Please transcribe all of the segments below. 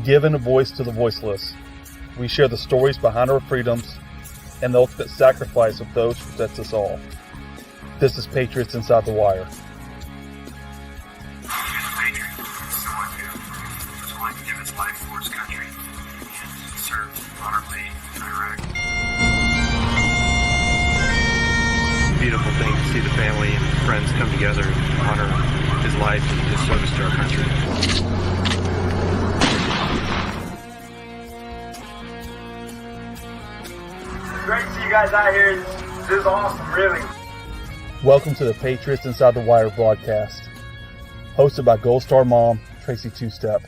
giving a voice to the voiceless. We share the stories behind our freedoms and the ultimate sacrifice of those who protect us all. This is Patriots Inside the Wire. Beautiful thing to see the family and friends come together and honor his life and his service to our country. Great to see you guys out here. This is awesome, really. Welcome to the Patriots Inside the Wire broadcast, hosted by Gold Star mom, Tracy Two-Step.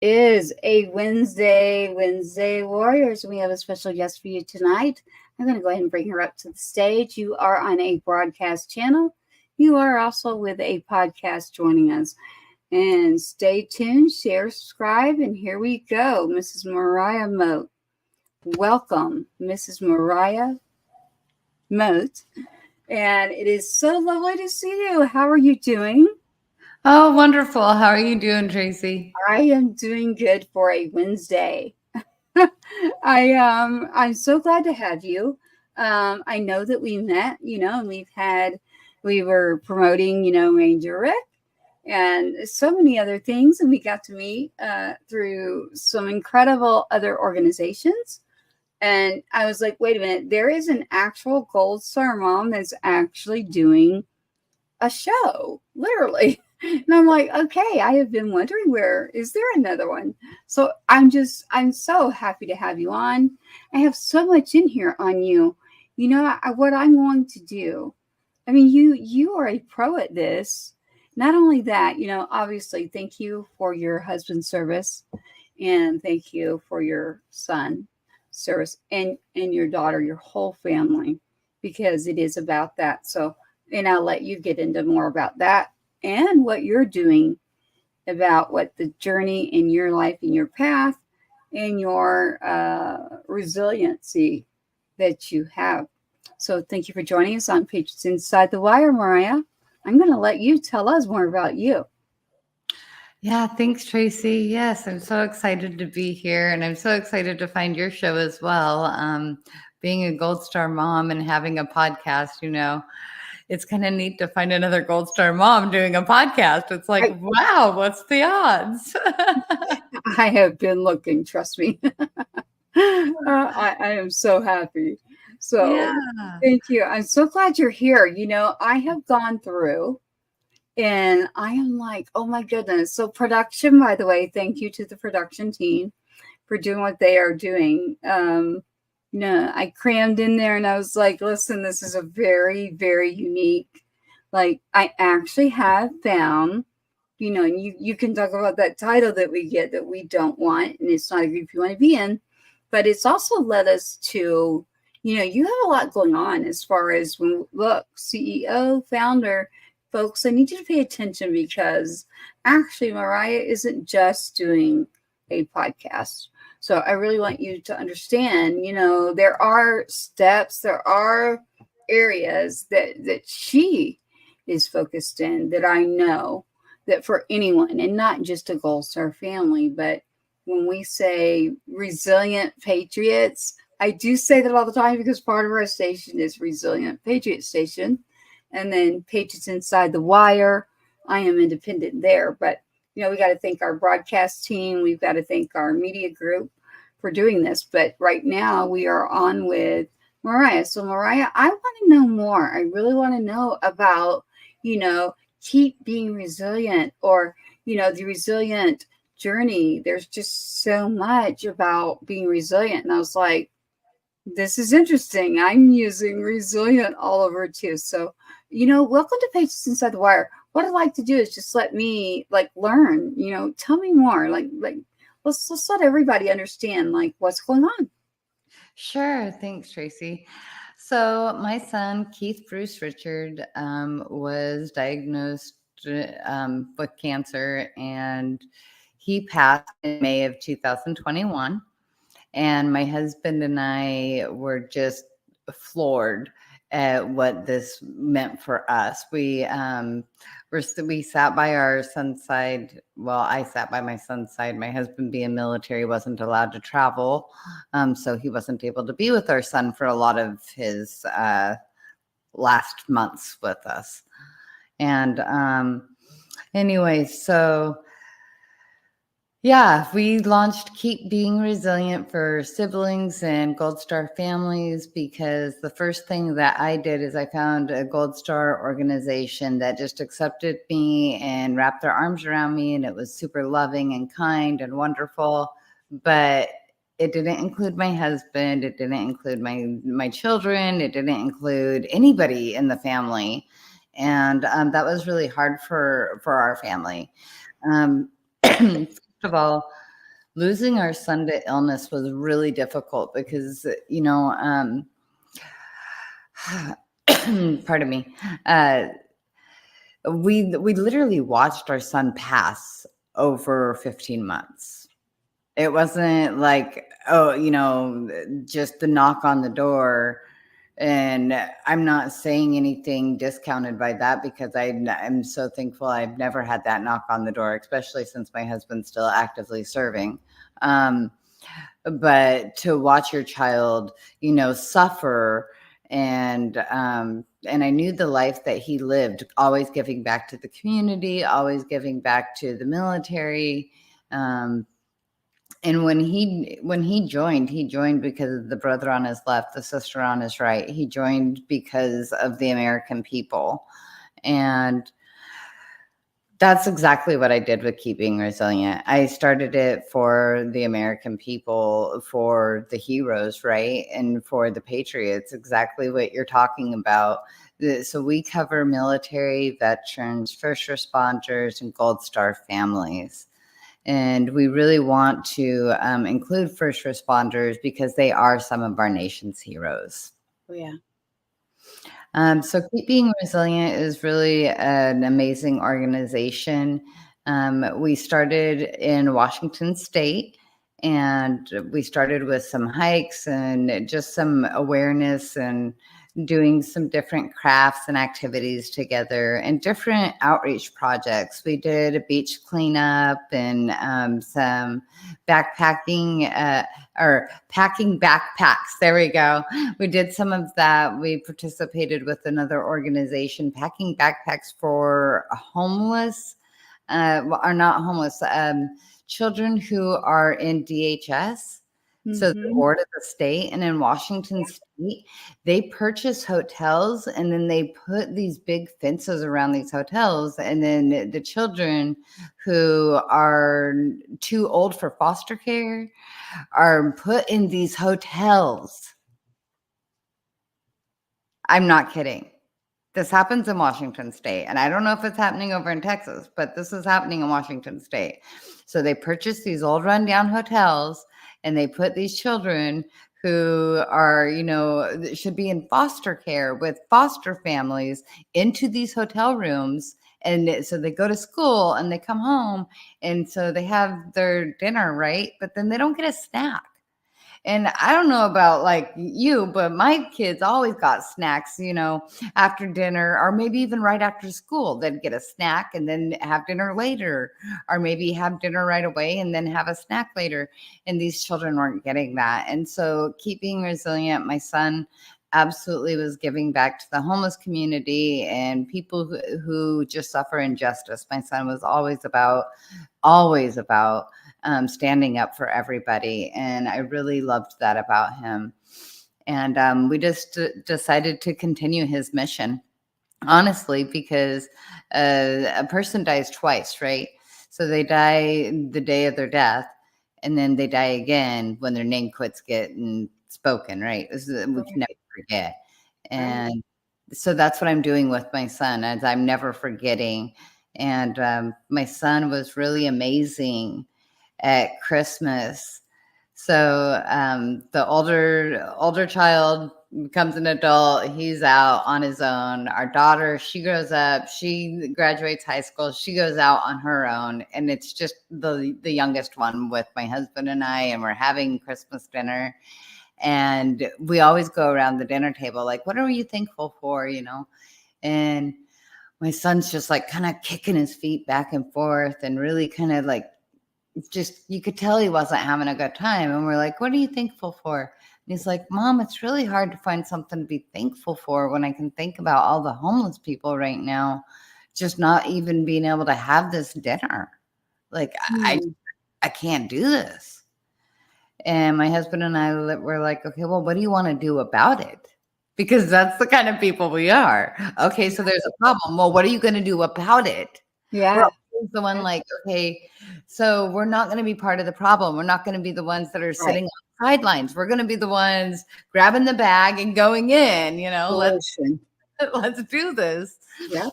Is a Wednesday Warriors. We have a special guest for you tonight. I'm going to go ahead and bring her up to the stage. You are on a broadcast channel. You are also with a podcast joining us. And stay tuned, share, subscribe, and here we go. Mrs. Morhia Mote. Welcome, Mrs. Morhia Mote. And it is so lovely to see you. How are you doing? Oh, wonderful. How are you doing, Tracy? I am doing good for a Wednesday. I'm so glad to have you. I know that we met, and we were promoting, Ranger Rick and so many other things. And we got to meet through some incredible other organizations. And I was like, wait a minute, there is an actual Gold Star mom that's actually doing a show, literally. And I'm like, okay, I have been wondering, where is there another one? So I'm so happy to have you on. I have so much in here on you. What I'm going to do. I mean, you are a pro at this. Not only that, obviously, thank you for your husband's service, and thank you for your son service and your daughter, your whole family, because it is about that. So, and I'll let you get into more about that and what you're doing about what the journey in your life and your path and your resiliency that you have. So thank you for joining us on Patriots Inside the Wire, Morhia. I'm going to let you tell us more about you. Yeah, thanks, Tracy. Yes, I'm so excited to be here, and I'm so excited to find your show as well. Being a Gold Star mom and having a podcast, it's kind of neat to find another Gold Star mom doing a podcast. It's like, wow, what's the odds? I have been looking, trust me. I am so happy. So yeah. Thank you. I'm so glad you're here. I have gone through and I am like, oh my goodness. So production, by the way, thank you to the production team for doing what they are doing. I crammed in there and I was like, listen, this is a very, very unique, I actually have found, and you can talk about that title that we get that we don't want, and it's not a group you want to be in, but it's also led us to, you have a lot going on as far as CEO, founder, folks, I need you to pay attention because actually Morhia isn't just doing a podcast. So I really want you to understand, there are steps, there are areas that she is focused in that I know that for anyone, and not just a Gold Star family, but when we say resilient patriots, I do say that all the time because part of our station is Resilient Patriot Station. And then Patriots Inside the Wire, I am independent there, but we got to thank our broadcast team. We've got to thank our media group for doing this. But right now we are on with Morhia. So Morhia, I want to know more. I really want to know about, keep being resilient or, the resilient journey. There's just so much about being resilient. And I was like, this is interesting. I'm using resilient all over too. So, welcome to Patriots Inside the Wire. What I'd like to do is just let me learn, tell me more, let's let everybody understand what's going on. Sure. Thanks, Tracy. So my son, Keith Bruce Richard, was diagnosed with cancer, and he passed in May of 2021. And my husband and I were just floored at what this meant for us. We sat by our son's side. Well, I sat by my son's side. My husband, being military, wasn't allowed to travel, so he wasn't able to be with our son for a lot of his last months with us. And anyway, so yeah, we launched Keep Being Resilient for siblings and Gold Star families, because the first thing that I did is I found a Gold Star organization that just accepted me and wrapped their arms around me, and it was super loving and kind and wonderful. But it didn't include my husband. It didn't include my children. It didn't include anybody in the family. And that was really hard for our family. First of all, losing our son to illness was really difficult because, pardon me, we literally watched our son pass over 15 months. It wasn't like, just the knock on the door. And I'm not saying anything discounted by that, because I'm so thankful I've never had that knock on the door, especially since my husband's still actively serving. But to watch your child, suffer, and I knew the life that he lived, always giving back to the community, always giving back to the military. And when he joined because of the brother on his left, the sister on his right. He joined because of the American people. And that's exactly what I did with Keeping Resilient. I started it for the American people, for the heroes, right? And for the Patriots, exactly what you're talking about. So we cover military, veterans, first responders, and Gold Star families. And we really want to include first responders because they are some of our nation's heroes. Oh, yeah. So Keep Being Resilient is really an amazing organization. We started in Washington State, and we started with some hikes and just some awareness and doing some different crafts and activities together and different outreach projects. We did a beach cleanup and some backpacking or packing backpacks. There we go. We did some of that. We participated with another organization packing backpacks for homeless, or not homeless, children who are in DHS. So the board of the state, and in Washington State, they purchase hotels, and then they put these big fences around these hotels. And then the children who are too old for foster care are put in these hotels. I'm not kidding. This happens in Washington State, and I don't know if it's happening over in Texas, but this is happening in Washington State. So they purchase these old rundown hotels, and they put these children who are, should be in foster care with foster families into these hotel rooms. And so they go to school and they come home, and so they have their dinner, right? But then they don't get a snack. And I don't know about like you, but my kids always got snacks, after dinner, or maybe even right after school. They'd get a snack and then have dinner later, or maybe have dinner right away and then have a snack later. And these children weren't getting that. And so Keep Being Resilient, my son absolutely was giving back to the homeless community and people who just suffer injustice. My son was always about standing up for everybody. And I really loved that about him. And we just decided to continue his mission, honestly, because a person dies twice, right? So they die the day of their death, and then they die again when their name quits getting spoken, right? We can never forget. And so that's what I'm doing with my son, as I'm never forgetting. And my son was really amazing at Christmas. So the older child becomes an adult. He's out on his own. Our daughter, she grows up. She graduates high school. She goes out on her own. And it's just the youngest one with my husband and I, and we're having Christmas dinner. And we always go around the dinner table, like, what are you thankful for, And my son's just like kind of kicking his feet back and forth and really kind of like, just, you could tell he wasn't having a good time. And we're like, what are you thankful for? And he's like, Mom, it's really hard to find something to be thankful for when I can think about all the homeless people right now, just not even being able to have this dinner. Like, I can't do this. And my husband and I were like, okay, well, what do you want to do about it? Because that's the kind of people we are. Okay, so there's a problem. Well, what are you going to do about it? Yeah. The one like, okay, so we're not going to be part of the problem. We're not going to be the ones that are sitting on the sidelines. We're going to be the ones grabbing the bag and going in, let's do this. Yeah.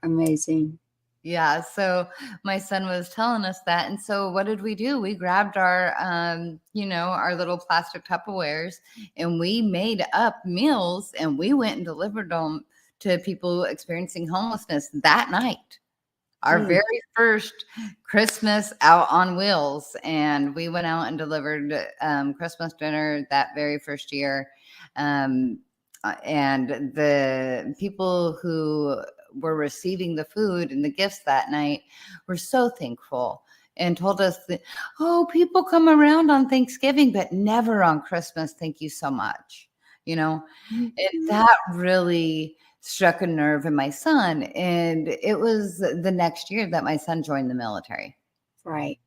Amazing. Yeah. So my son was telling us that. And so what did we do? We grabbed our, our little plastic Tupperwares and we made up meals and we went and delivered them to people experiencing homelessness that night. Our very first Christmas out on wheels. And we went out and delivered Christmas dinner that very first year. And the people who were receiving the food and the gifts that night were so thankful and told us that, people come around on Thanksgiving, but never on Christmas. Thank you so much. And that really struck a nerve in my son. And it was the next year that my son joined the military. Right.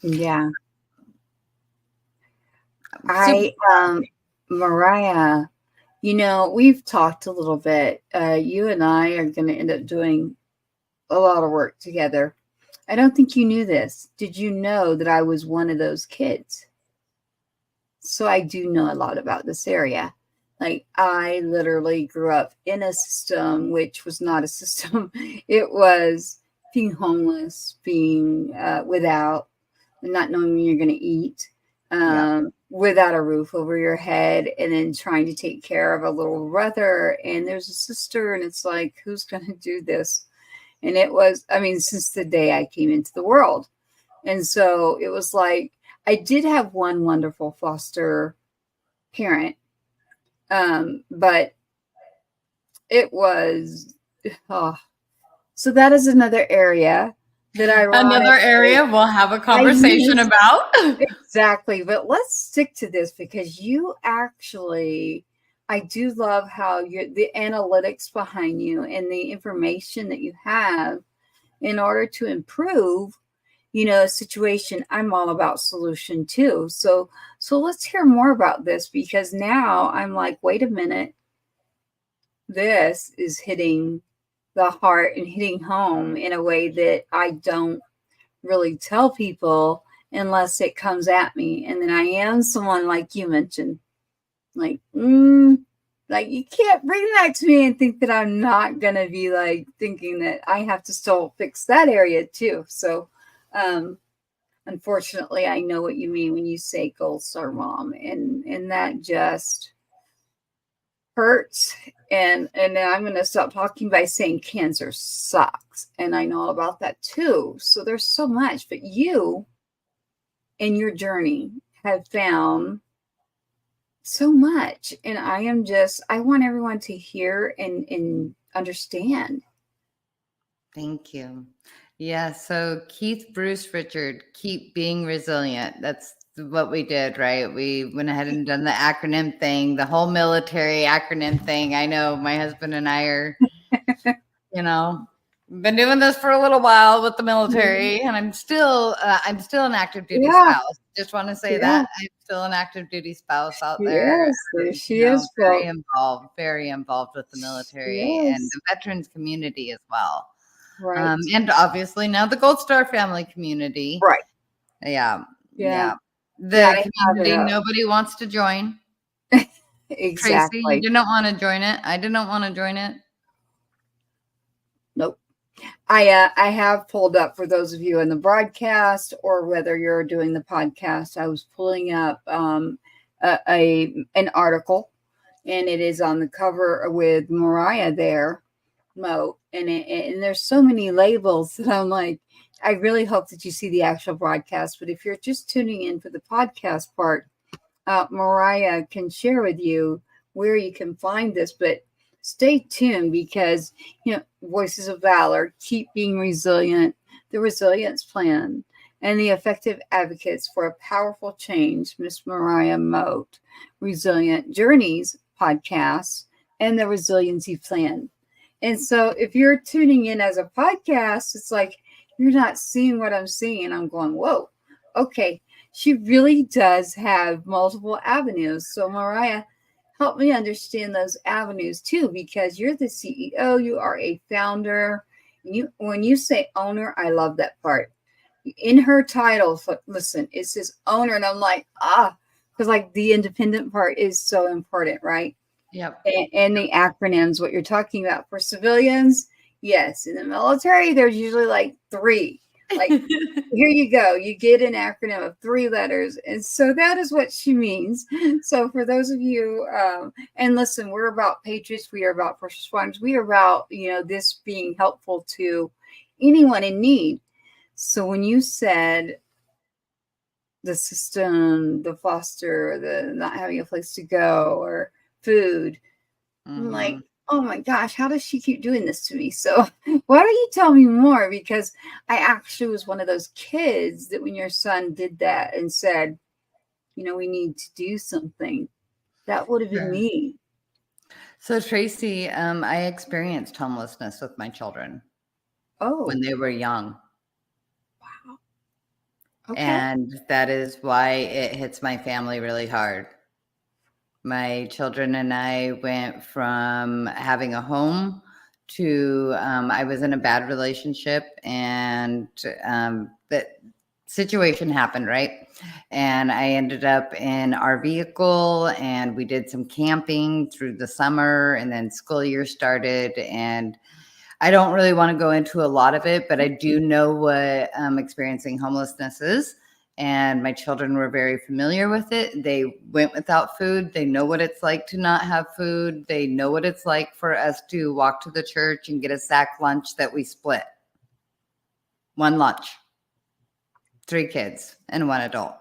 Yeah. Morhia, we've talked a little bit. You and I are going to end up doing a lot of work together. I don't think you knew this. Did you know that I was one of those kids? So I do know a lot about this area. Like, I literally grew up in a system, which was not a system. It was being homeless, being without, not knowing when you're going to eat, without a roof over your head, and then trying to take care of a little brother. And there's a sister, and it's like, who's going to do this? And it was, since the day I came into the world. And so it was like, I did have one wonderful foster parent. But it was, so that is another area that we'll have a conversation about. Exactly. But let's stick to this because you actually, I do love how the analytics behind you and the information that you have in order to improve, a situation. I'm all about solution too. So let's hear more about this because now I'm like, wait a minute. This is hitting the heart and hitting home in a way that I don't really tell people unless it comes at me. And then I am someone like you mentioned, like you can't bring that to me and think that I'm not going to be like thinking that I have to still fix that area too. So, unfortunately, I know what you mean when you say Gold Star Mom, and that just hurts. And I'm going to stop talking by saying cancer sucks. And I know all about that too. So there's so much, but you in your journey have found so much. And I want everyone to hear and understand. Thank you. Yeah. So Keith, Bruce, Richard, keep being resilient. That's what we did, right? We went ahead and done the acronym thing, the whole military acronym thing. I know my husband and I are, been doing this for a little while with the military, and I'm still an active duty spouse. Just want to say that I'm still an active duty spouse out there. Yes, she is very involved with the military and the veterans community as well. Right. And obviously now the Gold Star family community. Right. Yeah. The community nobody wants to join. Exactly. Tracy, you didn't want to join it. I didn't want to join it. Nope. I have pulled up, for those of you in the broadcast or whether you're doing the podcast, I was pulling up an article, and it is on the cover with Morhia there, Mote, and there's so many labels that I'm like, I really hope that you see the actual broadcast. But if you're just tuning in for the podcast part, Morhia can share with you where you can find this, but stay tuned because, Voices of Valor, Keep Being Resilient, the Resilience Plan, and the Effective Advocates for a Powerful Change, Miss Morhia Mote, Resilient Journeys podcast, and the Resiliency Plan. And so if you're tuning in as a podcast, it's like you're not seeing what I'm seeing. I'm going, whoa, okay. She really does have multiple avenues. So Morhia, help me understand those avenues too, because you're the CEO, you are a founder. When you say owner, I love that part. In her title, listen, it says owner, and I'm like, because like the independent part is so important, right? Yep. And the acronyms, what you're talking about for civilians, yes. In the military, there's usually like 3. Like, here you go. You get an acronym of 3 letters. And so that is what she means. So for those of you, and listen, we're about Patriots. We are about first responders. We are about, this being helpful to anyone in need. So when you said the system, the foster, the not having a place to go or food, I'm like, oh my gosh, how does she keep doing this to me? So why don't you tell me more? Because I actually was one of those kids that when your son did that and said, we need to do something, that would have been me. So Tracy, I experienced homelessness with my children when they were young. Wow. Okay. And that is why it hits my family really hard. My children and I went from having a home to I was in a bad relationship, and that situation happened, right? And I ended up in our vehicle, and we did some camping through the summer, and then school year started. And I don't really want to go into a lot of it, but I do know what experiencing homelessness is. And my children were very familiar with it. They went without food. They know what it's like to not have food. They know what it's like for us to walk to the church and get a sack lunch that we split. 1 lunch, 3 kids and 1 adult.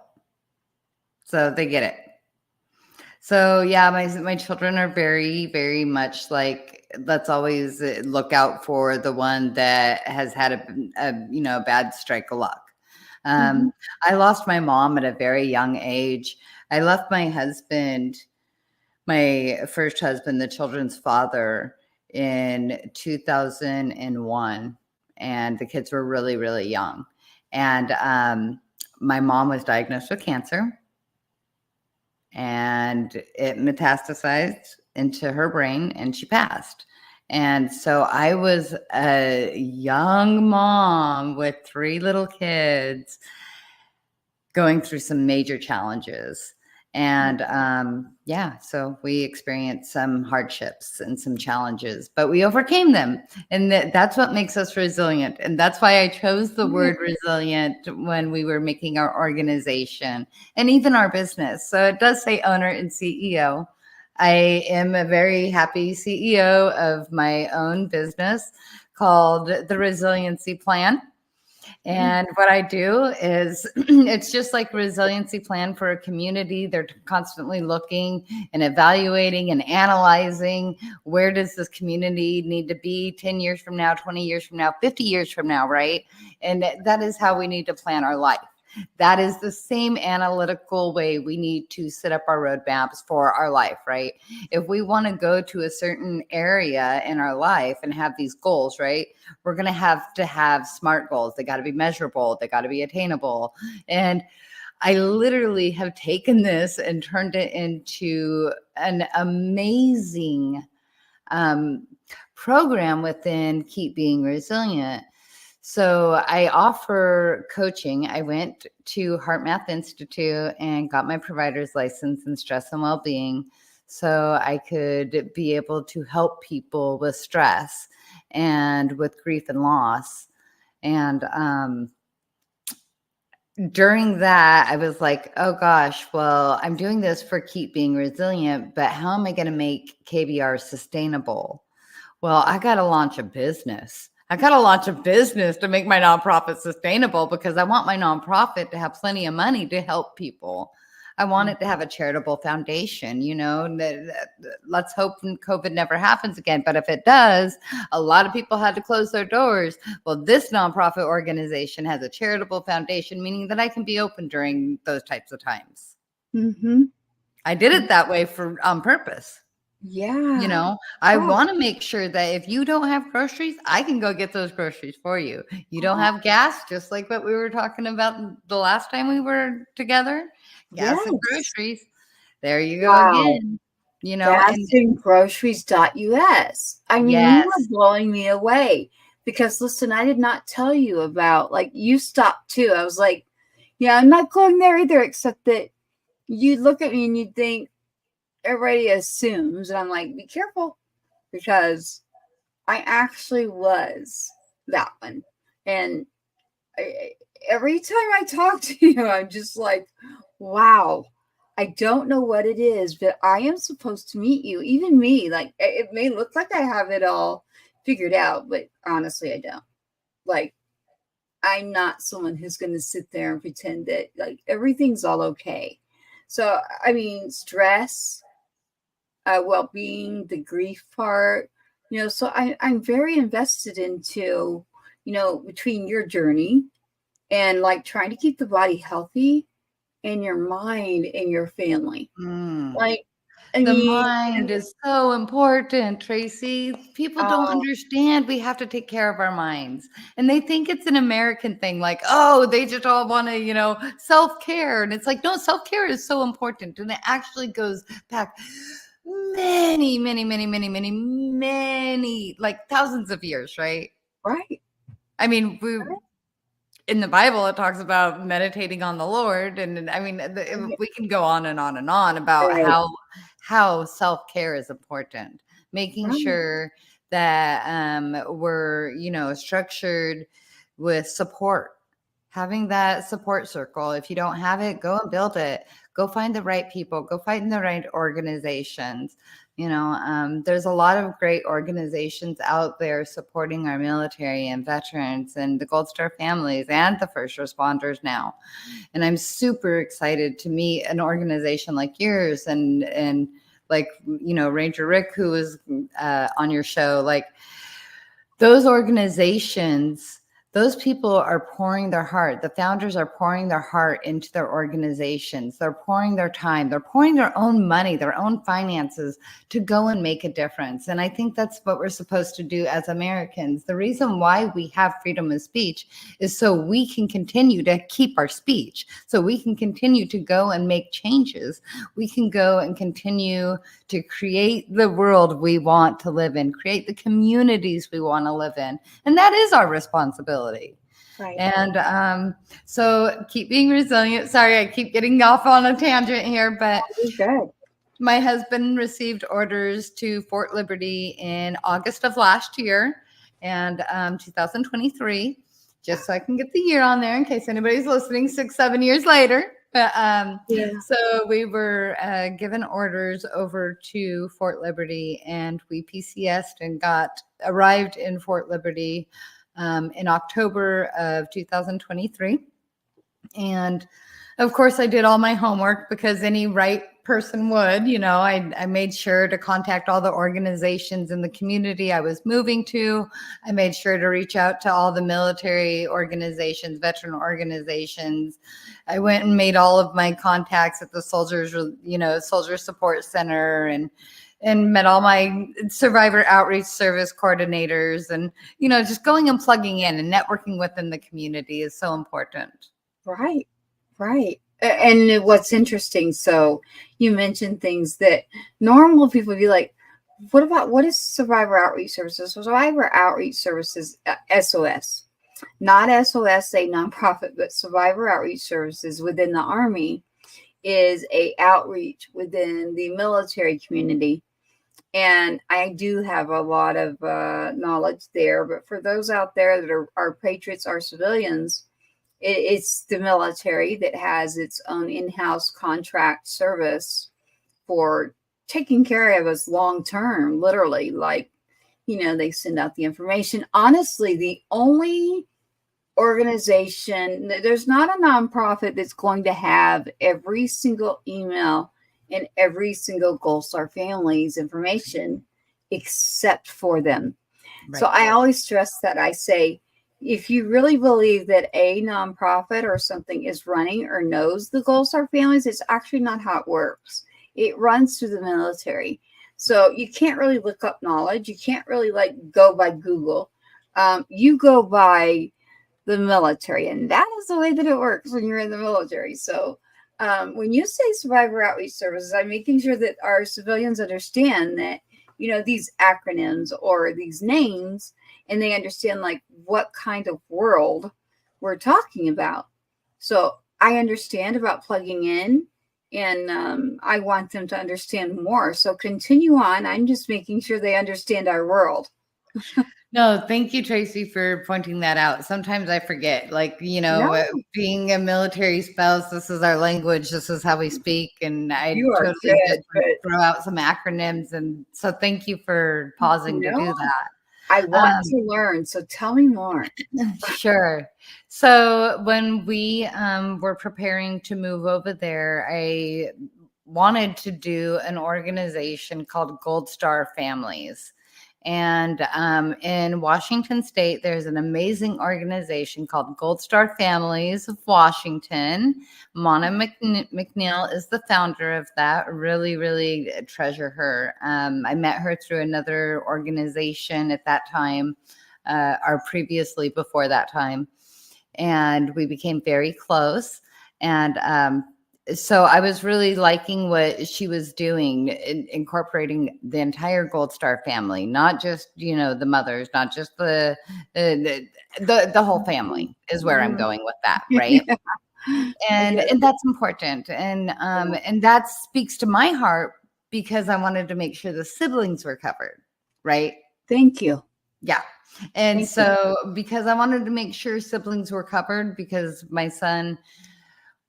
So they get it. So yeah, my children are very, very much like, let's always look out for the one that has had a bad strike of luck. I lost my mom at a very young age. I left my husband, my first husband, the children's father, in 2001. And the kids were really, really young. And my mom was diagnosed with cancer. And it metastasized into her brain, and she passed. And so I was a young mom with 3 little kids going through some major challenges. And so we experienced some hardships and some challenges, but we overcame them. And that's what makes us resilient. And that's why I chose the word resilient when we were making our organization and even our business. So it does say owner and CEO. I am a very happy CEO of my own business called the Resiliency Plan. And what I do is it's just like a resiliency plan for a community. They're constantly looking and evaluating and analyzing, where does this community need to be 10 years from now, 20 years from now, 50 years from now, right? And that is how we need to plan our life. That is the same analytical way we need to set up our roadmaps for our life, right? If we want to go to a certain area in our life and have these goals, right, we're going to have SMART goals. They got to be measurable. They got to be attainable. And I literally have taken this and turned it into an amazing program within Keep Being Resilient. So I offer coaching. I went to Heart Math Institute and got my provider's license in stress and well-being so I could be able to help people with stress and with grief and loss. And during that, I was like, oh gosh, well, I'm doing this for Keep Being Resilient, but how am I going to make KBR sustainable? Well, I got to launch a business. I got to launch a business to make my nonprofit sustainable because I want my nonprofit to have plenty of money to help people. I want it to have a charitable foundation, let's hope COVID never happens again. But if it does, a lot of people had to close their doors. Well, this nonprofit organization has a charitable foundation, meaning that I can be open during those types of times. Mm-hmm. I did it that way on purpose. Yeah. I want to make sure that if you don't have groceries, I can go get those groceries for you. You don't have gas, just like what we were talking about the last time we were together. Gas and groceries. There you go again. Gas and groceries.us. I mean, you are blowing me away because listen, I did not tell you about, like, you stopped too. I was like, yeah, I'm not going there either, except that you look at me and you think everybody assumes, and I'm like, be careful, because I actually was that one. And every time I talk to you, I'm just like, wow, I don't know what it is, but I am supposed to meet you. Even me, like, it may look like I have it all figured out, but honestly, I don't. Like, I'm not someone who's going to sit there and pretend that, like, everything's all okay. So, I mean, stress, well-being, the grief part, so I'm very invested into, between your journey and like trying to keep the body healthy and your mind and your family. Like, the mind is so important, Tracy. People don't understand we have to take care of our minds. And they think it's an American thing. Like, oh, they just all want to, self-care. And it's like, no, self-care is so important. And it actually goes back many, like thousands of years, right? Right. I mean, in the Bible, it talks about meditating on the Lord. And I mean, we can go on and on and on about how self-care is important, making sure that we're, structured with support, having that support circle. If you don't have it, go and build it. Go find the right people, go find the right organizations. There's a lot of great organizations out there supporting our military and veterans and the Gold Star families and the first responders now. And I'm super excited to meet an organization like yours and like, Ranger Rick, who was on your show. Like, those organizations, those people are pouring their heart. The founders are pouring their heart into their organizations. They're pouring their time. They're pouring their own money, their own finances to go and make a difference. And I think that's what we're supposed to do as Americans. The reason why we have freedom of speech is so we can continue to keep our speech, so we can continue to go and make changes. We can go and continue to create the world we want to live in, create the communities we want to live in. And that is our responsibility. Right. And so keep being resilient. Sorry, I keep getting off on a tangent here, but my husband received orders to Fort Liberty in August of last year and 2023, just so I can get the year on there in case anybody's listening 6-7 years later. But so we were given orders over to Fort Liberty, and we PCS'd and arrived in Fort Liberty in October of 2023. And of course, I did all my homework because any right person would, I made sure to contact all the organizations in the community I was moving to. I made sure to reach out to all the military organizations, veteran organizations. I went and made all of my contacts at the Soldier Support Center and met all my survivor outreach service coordinators, and, just going and plugging in and networking within the community is so important. Right. And what's interesting, so you mentioned things that normal people would be like, what is survivor outreach services? Survivor outreach services, SOS, not SOS, a nonprofit, but survivor outreach services within the Army is a outreach within the military community. And I do have a lot of knowledge there. But for those out there that are patriots, are civilians, it's the military that has its own in-house contract service for taking care of us long-term, literally. Like, they send out the information. Honestly, the only organization. There's not a nonprofit that's going to have every single email and every single Gold Star family's information except for them. Right. So I always stress that. I say, if you really believe that a nonprofit or something is running or knows the Gold Star families, it's actually not how it works. It runs through the military. So you can't really look up knowledge. You can't really go by Google. You go by the military, and that is the way that it works when you're in the military. So when you say survivor outreach services, I'm making sure that our civilians understand that, these acronyms or these names, and they understand what kind of world we're talking about. So I understand about plugging in, and I want them to understand more. So continue on. I'm just making sure they understand our world. No, thank you, Tracy, for pointing that out. Sometimes I forget, being a military spouse, this is our language, this is how we speak. And I totally just throw out some acronyms. And so thank you for pausing to do that. I want to learn. So tell me more. Sure. So when we were preparing to move over there, I wanted to do an organization called Gold Star Families. And in Washington State, there's an amazing organization called Gold Star Families of Washington. Mona McNeil is the founder of that. Really, really treasure her. I met her through another organization at that time, or previously before that time. And we became very close. And so I was really liking what she was doing, incorporating the entire Gold Star family, not just, the mothers, not just the whole family is where I'm going with that. Right. And that's important. And that speaks to my heart because I wanted to make sure the siblings were covered. Right. Thank you. Yeah. And because I wanted to make sure siblings were covered, because my son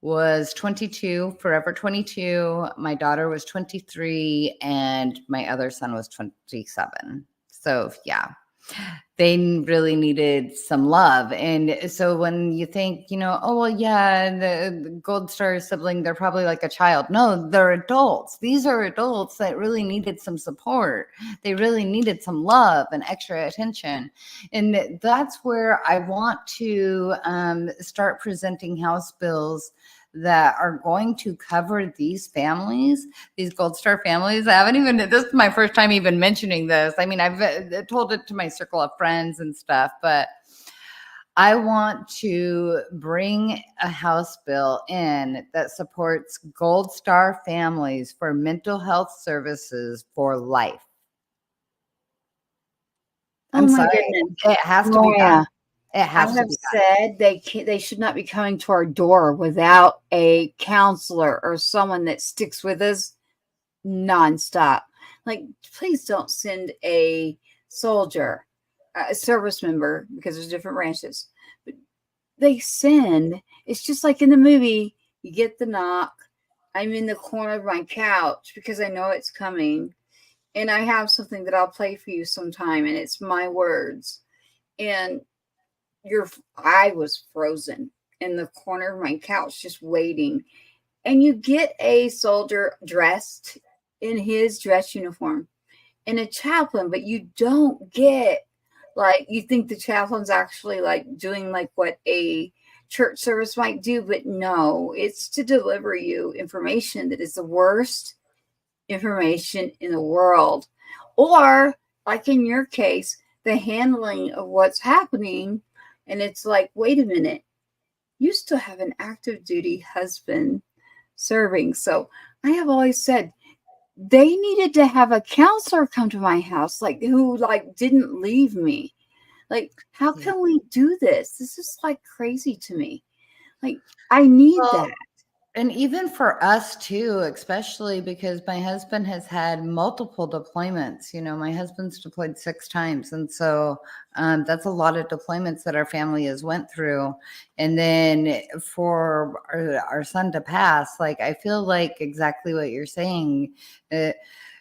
was 22, forever 22. My daughter was 23, and my other son was 27. So yeah, they really needed some love. And so when you think, the Gold Star sibling, they're probably like a child. No, they're adults. These are adults that really needed some support. They really needed some love and extra attention. And that's where I want to start presenting House bills that are going to cover these families, these Gold Star families. This is my first time even mentioning this. I mean, I've told it to my circle of friends and stuff, but I want to bring a House bill in that supports Gold Star families for mental health services for life. I'm sorry. Goodness. It has to be done. I have said they should not be coming to our door without a counselor or someone that sticks with us nonstop. Please don't send a soldier, a service member, because there's different branches. But it's just like in the movie, you get the knock. I'm in the corner of my couch because I know it's coming. And I have something that I'll play for you sometime, and it's my words. And I was frozen in the corner of my couch just waiting. And you get a soldier dressed in his dress uniform and a chaplain, but you don't get you think the chaplain's actually doing what a church service might do, but no, it's to deliver you information that is the worst information in the world. Or in your case, the handling of what's happening. And it's wait a minute, you still have an active duty husband serving. So I have always said they needed to have a counselor come to my house, who didn't leave me. How can we do this? This is crazy to me. I need that. And even for us too, especially because my husband has had multiple deployments. My husband's deployed 6 times. And so that's a lot of deployments that our family has went through. And then for our son to pass, I feel like exactly what you're saying.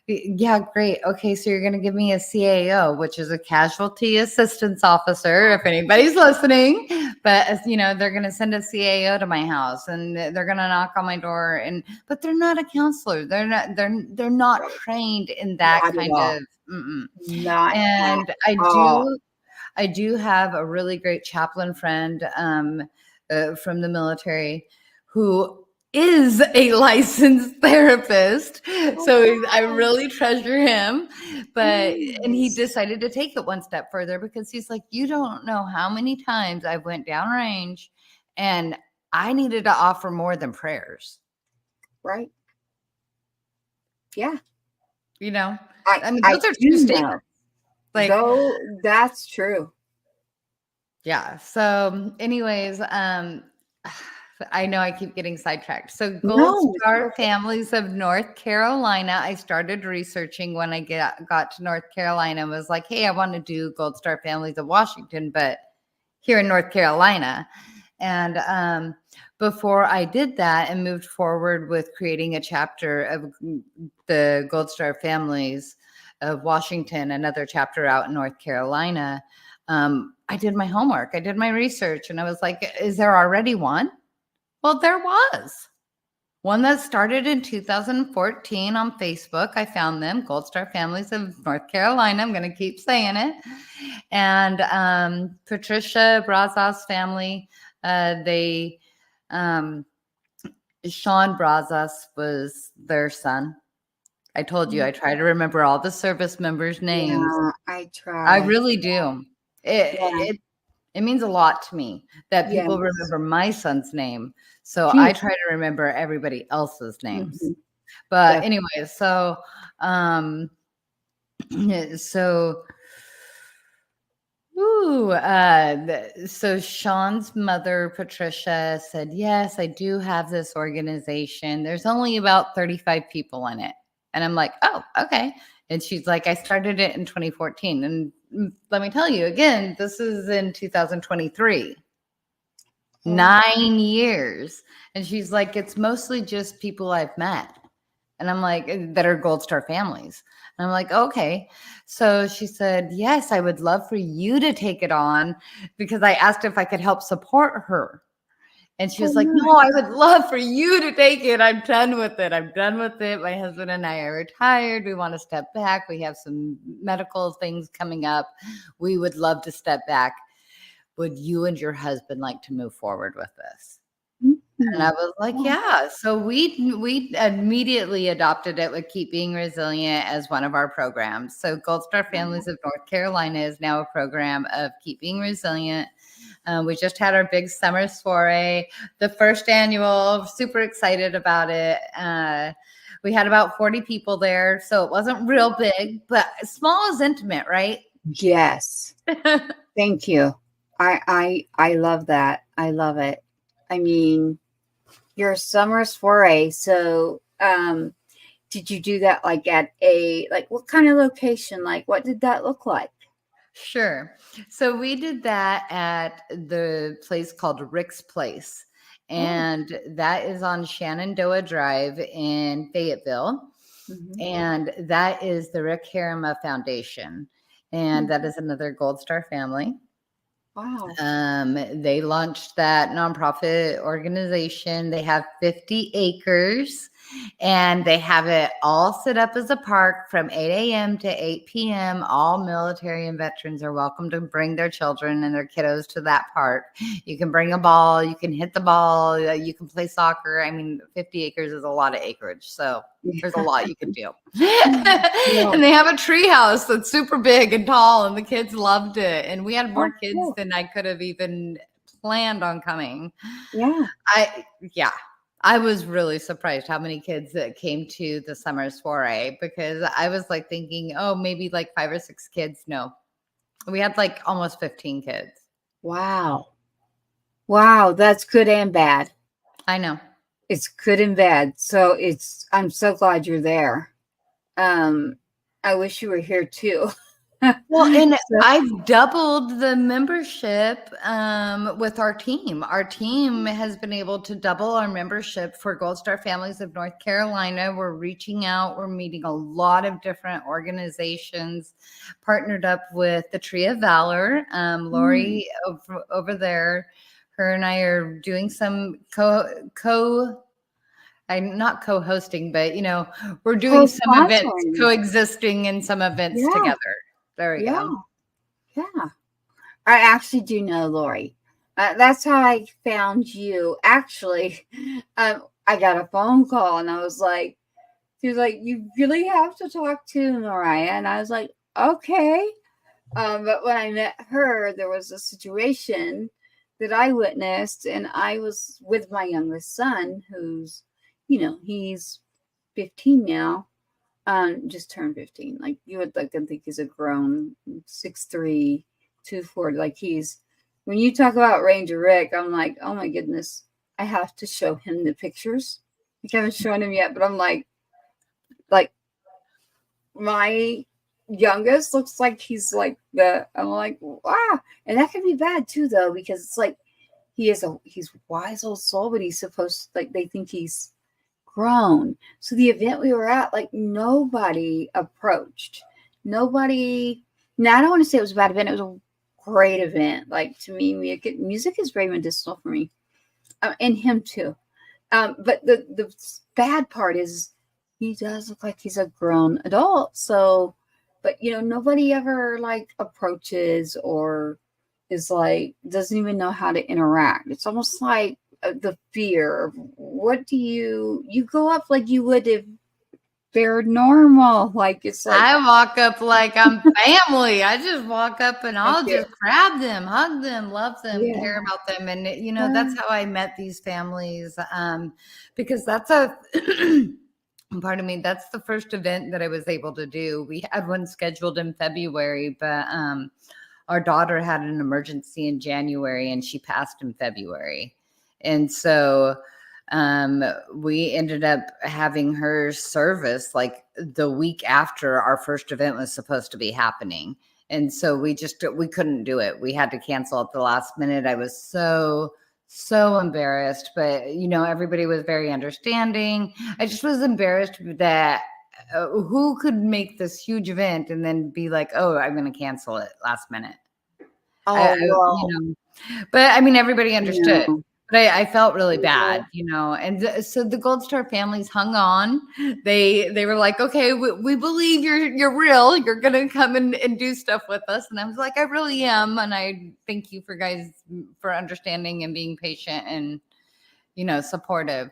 Yeah, great. Okay, so you're going to give me a CAO, which is a casualty assistance officer, if anybody's listening. But you know, they're going to send a CAO to my house, and they're going to knock on my door, but they're not a counselor. They're not trained in that Not kind at all. of. Mm-mm. Not And at all. I do have a really great chaplain friend from the military who is a licensed therapist. So I really treasure him. And he decided to take it one step further because he's like, you don't know how many times I went downrange and I needed to offer more than prayers. Right. Yeah. You know, I mean, those are true statements. Like, that's true. Yeah. So anyways, I know I keep getting sidetracked. So Gold Star Families of North Carolina, I started researching when I got to North Carolina and was like, hey, I want to do Gold Star Families of Washington, but here in North Carolina. And before I did that and moved forward with creating a chapter of the Gold Star Families of Washington, another chapter out in North Carolina, I did my homework. I did my research, and I was like, is there already one? Well, there was one that started in 2014 on Facebook. I found them, Gold Star Families of North Carolina. I'm going to keep saying it. And Patricia Brazos family, Sean Brazos was their son. I told you I try to remember all the service members' names. Yeah, I try. I really do. It means a lot to me that people remember my son's name. So I try to remember everybody else's names. Mm-hmm. But anyway, so so Sean's mother, Patricia, said, yes, I do have this organization. There's only about 35 people in it. And I'm like, oh, okay. And she's like, I started it in 2014. And let me tell you again, this is in 2023. 9 years. And she's like, it's mostly just people I've met. And I'm like, that are Gold Star families. And I'm like, okay. So she said, yes, I would love for you to take it on, because I asked if I could help support her. And she was like, no, I would love for you to take it. I'm done with it. I'm done with it. My husband and I are retired. We want to step back. We have some medical things coming up. We would love to step back. Would you and your husband like to move forward with this? Mm-hmm. And I was like, yeah. So we immediately adopted it with Keep Being Resilient as one of our programs. So Gold Star Families of North Carolina is now a program of Keep Being Resilient. We just had our big summer soiree, the first annual, super excited about it. We had about 40 people there, so it wasn't real big, but small is intimate, right? Yes. Thank you. I love that. I love it. I mean, your summer soiree. So, did you do that like at what kind of location? Like, what did that look like? Sure. So we did that at the place called Rick's Place, and that is on Shenandoah Drive in Fayetteville. Mm-hmm. And that is the Rick Harima Foundation. And that is another Gold Star family. Wow. They launched that nonprofit organization. They have 50 acres. And they have it all set up as a park from 8 a.m. to 8 p.m. All military and veterans are welcome to bring their children and their kiddos to that park. You can bring a ball. You can hit the ball. You can play soccer. I mean, 50 acres is a lot of acreage. So there's a lot you can do. And they have a tree house that's super big and tall, and the kids loved it. And we had more kids than I could have even planned on coming. Yeah. I was really surprised how many kids that came to the summer soiree, because I was like thinking, oh, maybe like 5 or 6 kids. No, we had like almost 15 kids. Wow. Wow. That's good and bad. I know. It's good and bad. So I'm so glad you're there. I wish you were here too. Well, and I've doubled the membership with our team. Our team has been able to double our membership for Gold Star Families of North Carolina. We're reaching out. We're meeting a lot of different organizations, partnered up with the Tree of Valor. Lori over there, her and I are doing some I'm not co-hosting, but we're doing some events, Co-sponsoring. coexisting in some events together. There we go. Yeah. I actually do know Lori. That's how I found you. Actually, I got a phone call and she was like, you really have to talk to Morhia. And I was like, okay. But when I met her, there was a situation that I witnessed, and I was with my youngest son, who's, he's 15 now. Just turned 15. Like, you would like to think he's a grown 6'3", 240. Like, when you talk about Ranger Rick, I'm like, oh my goodness, I have to show him the pictures. I haven't shown him yet, but I'm like my youngest looks like he's like I'm like, wow. And that can be bad too, though, because it's like he's wise old soul, but he's supposed to, like, they think he's grown. So the event we were at, like, nobody approached. Nobody. Now, I don't want to say it was a bad event. It was a great event. Like, to me, music is very medicinal for me, and him too. But the bad part is he does look like he's a grown adult. So, but nobody ever like approaches or is like, doesn't even know how to interact. It's almost like the fear of what do you go up like you would if they're normal. Like, it's like, I walk up like I'm family. I just walk up and I'll just grab them, hug them, love them, care about them. And, that's how I met these families, because that's pardon me, that's the first event that I was able to do. We had one scheduled in February, but our daughter had an emergency in January and she passed in February. And so we ended up having her service like the week after our first event was supposed to be happening. And so we couldn't do it. We had to cancel at the last minute. I was so embarrassed, but everybody was very understanding. I just was embarrassed that who could make this huge event and then be like, oh, I'm going to cancel it last minute. But I mean, everybody understood. But I felt really bad, and so the Gold Star families hung on. They were like, okay, we believe you're real. You're going to come and do stuff with us. And I was like, I really am. And I thank you for understanding and being patient and, supportive.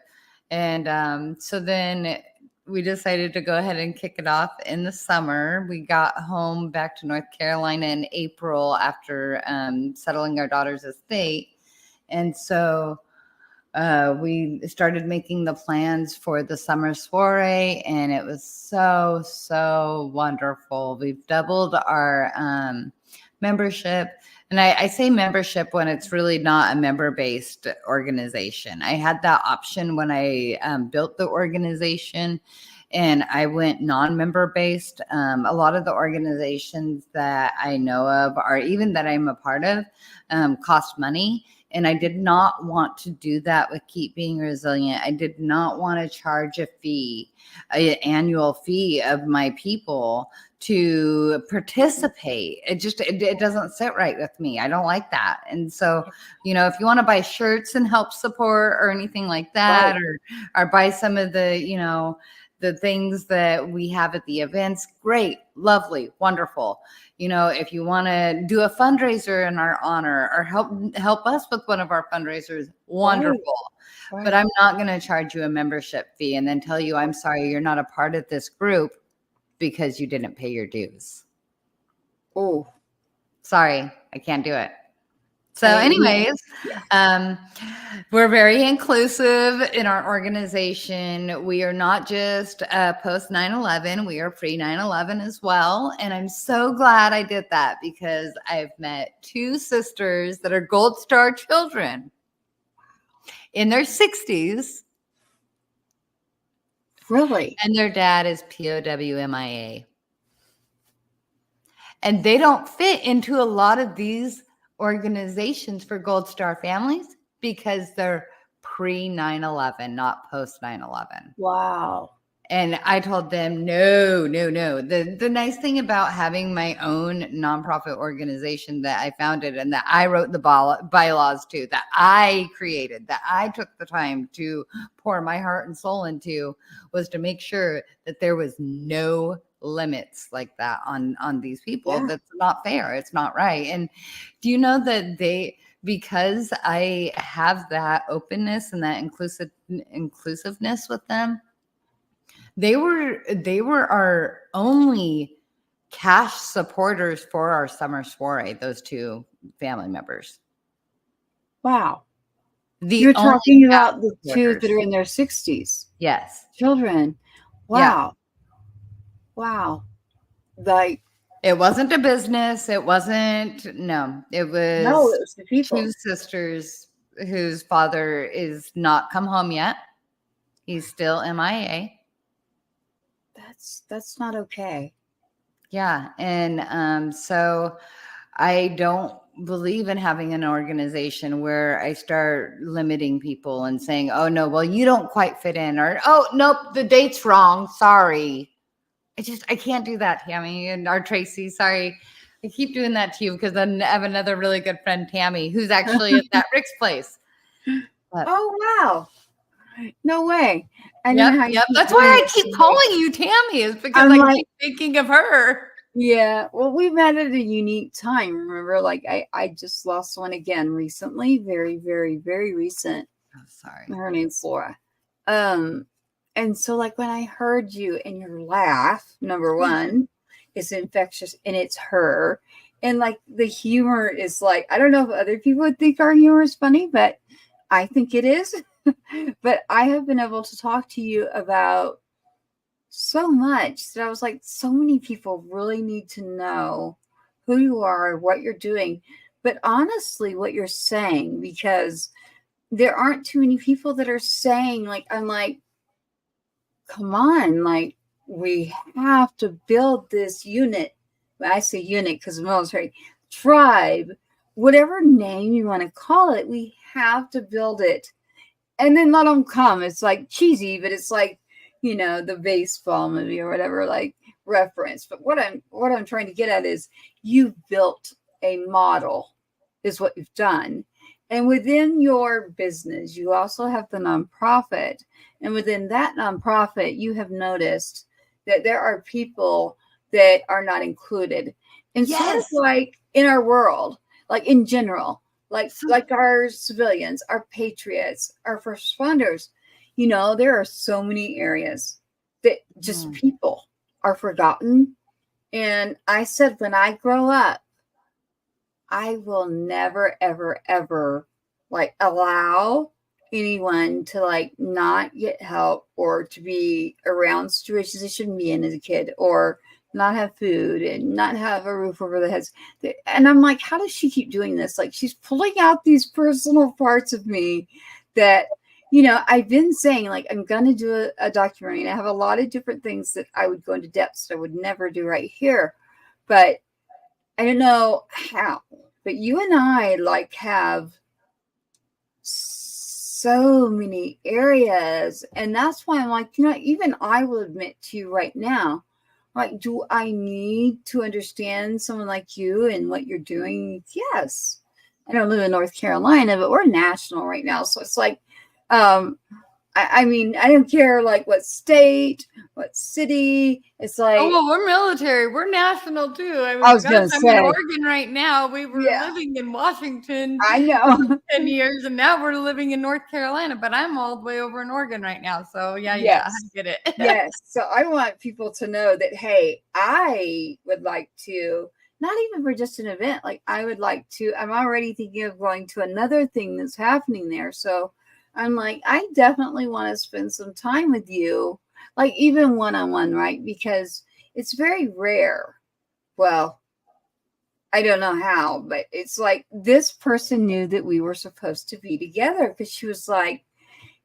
And so then we decided to go ahead and kick it off in the summer. We got home back to North Carolina in April after settling our daughter's estate. And so we started making the plans for the summer soiree, and it was so wonderful. We've doubled our membership. And I say membership when it's really not a member-based organization. I had that option when I built the organization, and I went non-member based. A lot of the organizations that I know of, or even that I'm a part of, cost money. And I did not want to do that with Keep Being Resilient. I did not want to charge a fee, an annual fee of my people to participate. It doesn't sit right with me. I don't like that. And so, if you want to buy shirts and help support or anything like that, or buy some of the, the things that we have at the events, great, lovely, wonderful. If you want to do a fundraiser in our honor or help us with one of our fundraisers, wonderful. Right. But I'm not going to charge you a membership fee and then tell you, I'm sorry, you're not a part of this group because you didn't pay your dues. Oh, sorry, I can't do it. So anyways, we're very inclusive in our organization. We are not just post 9/11. We are pre 9/11 as well. And I'm so glad I did that because I've met two sisters that are Gold Star children in their 60s. Really? And their dad is POW MIA. And they don't fit into a lot of these organizations for Gold Star families because they're pre 9/11, not post 9/11. Wow. And I told them, no. The nice thing about having my own nonprofit organization that I founded and that I wrote the bylaws to, that I created, that I took the time to pour my heart and soul into, was to make sure that there was no limits like that on these people. Yeah. That's not fair. It's not right. And do you know that because I have that openness and that inclusiveness with them, they were our only cash supporters for our summer soiree, those two family members. Wow. You're talking about the two that are in their 60s. Yes. Children. Wow. Yeah. Wow. Like, it wasn't a business. It was the people. Two sisters whose father is not come home yet. He's still MIA. That's not okay. Yeah. And so I don't believe in having an organization where I start limiting people and saying, oh no, well, you don't quite fit in, or, oh, nope, the date's wrong. Sorry. I can't do that, Tammy or Tracy. Sorry. I keep doing that to you because I have another really good friend, Tammy, who's actually at that Rick's place. But, oh, wow. No way. Yep. That's why I keep calling you Tammy, is because I keep thinking of her. Yeah. Well, we met at a unique time. Remember, like I just lost one again recently. Very, very, very recent. Oh, sorry. Her name's Laura. And so like when I heard you and your laugh, number one, is infectious, and it's her. And like the humor is like, I don't know if other people would think our humor is funny, but I think it is. But I have been able to talk to you about so much that I was like, so many people really need to know who you are, what you're doing, but honestly, what you're saying, because there aren't too many people that are saying, like, I'm like, come on, like, we have to build this unit. I say unit because the military, tribe, whatever name you want to call it, we have to build it. And then let them come. It's like cheesy, but it's like, you know, the baseball movie or whatever, like reference. But what I'm trying to get at is you've built a model, is what you've done. And within your business, you also have the nonprofit. And within that nonprofit, you have noticed that there are people that are not included. And sort of like in our world, like in general, like our civilians, our patriots, our first responders, you know, there are so many areas that just people are forgotten. And I said, when I grow up, I will never, ever, ever like allow anyone to like not get help or to be around situations they shouldn't be in as a kid, or not have food and not have a roof over their heads. And I'm like, how does she keep doing this? Like, she's pulling out these personal parts of me that, you know, I've been saying, like, I'm going to do a documentary, and I have a lot of different things that I would go into depths that I would never do right here. But I don't know how. But you and I, like, have so many areas. And that's why I'm like, you know, even I will admit to you right now, like, do I need to understand someone like you and what you're doing? Yes. I don't live in North Carolina, but we're national right now. So it's like, I mean, I don't care like what state, what city. It's like, oh, well, we're military. We're national too. I mean, I was going to say, I'm in Oregon right now. We were living in Washington. I know. 10 years, and now we're living in North Carolina. But I'm all the way over in Oregon right now. So I get it. Yes. So I want people to know that, hey, I would like to, not even for just an event, like I would like to. I'm already thinking of going to another thing that's happening there. So I'm like, I definitely want to spend some time with you, like even one-on-one, right? Because it's very rare. Well, I don't know how, but it's like this person knew that we were supposed to be together, because she was like,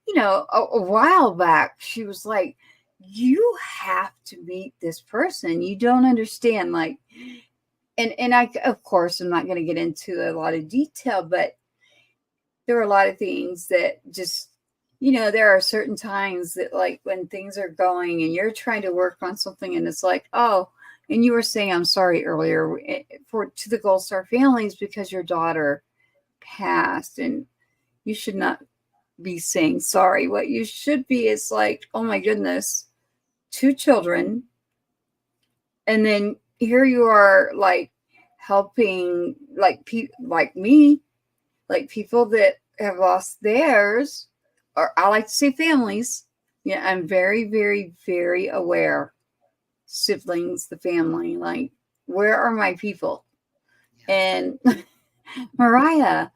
you know, a while back, she was like, you have to meet this person. You don't understand. Like, and I, of course, I'm not going to get into a lot of detail, but there were a lot of things that just there are certain times that like when things are going and you're trying to work on something and it's like, oh, and you were saying, I'm sorry earlier to the Gold Star families because your daughter passed, and you should not be saying sorry. What you should be is like, oh my goodness, 2 children. And then here you are like helping like like me, like people that have lost theirs, or I like to say families. Yeah, I'm very, very, very aware. Siblings, the family, like, where are my people? And Morhia,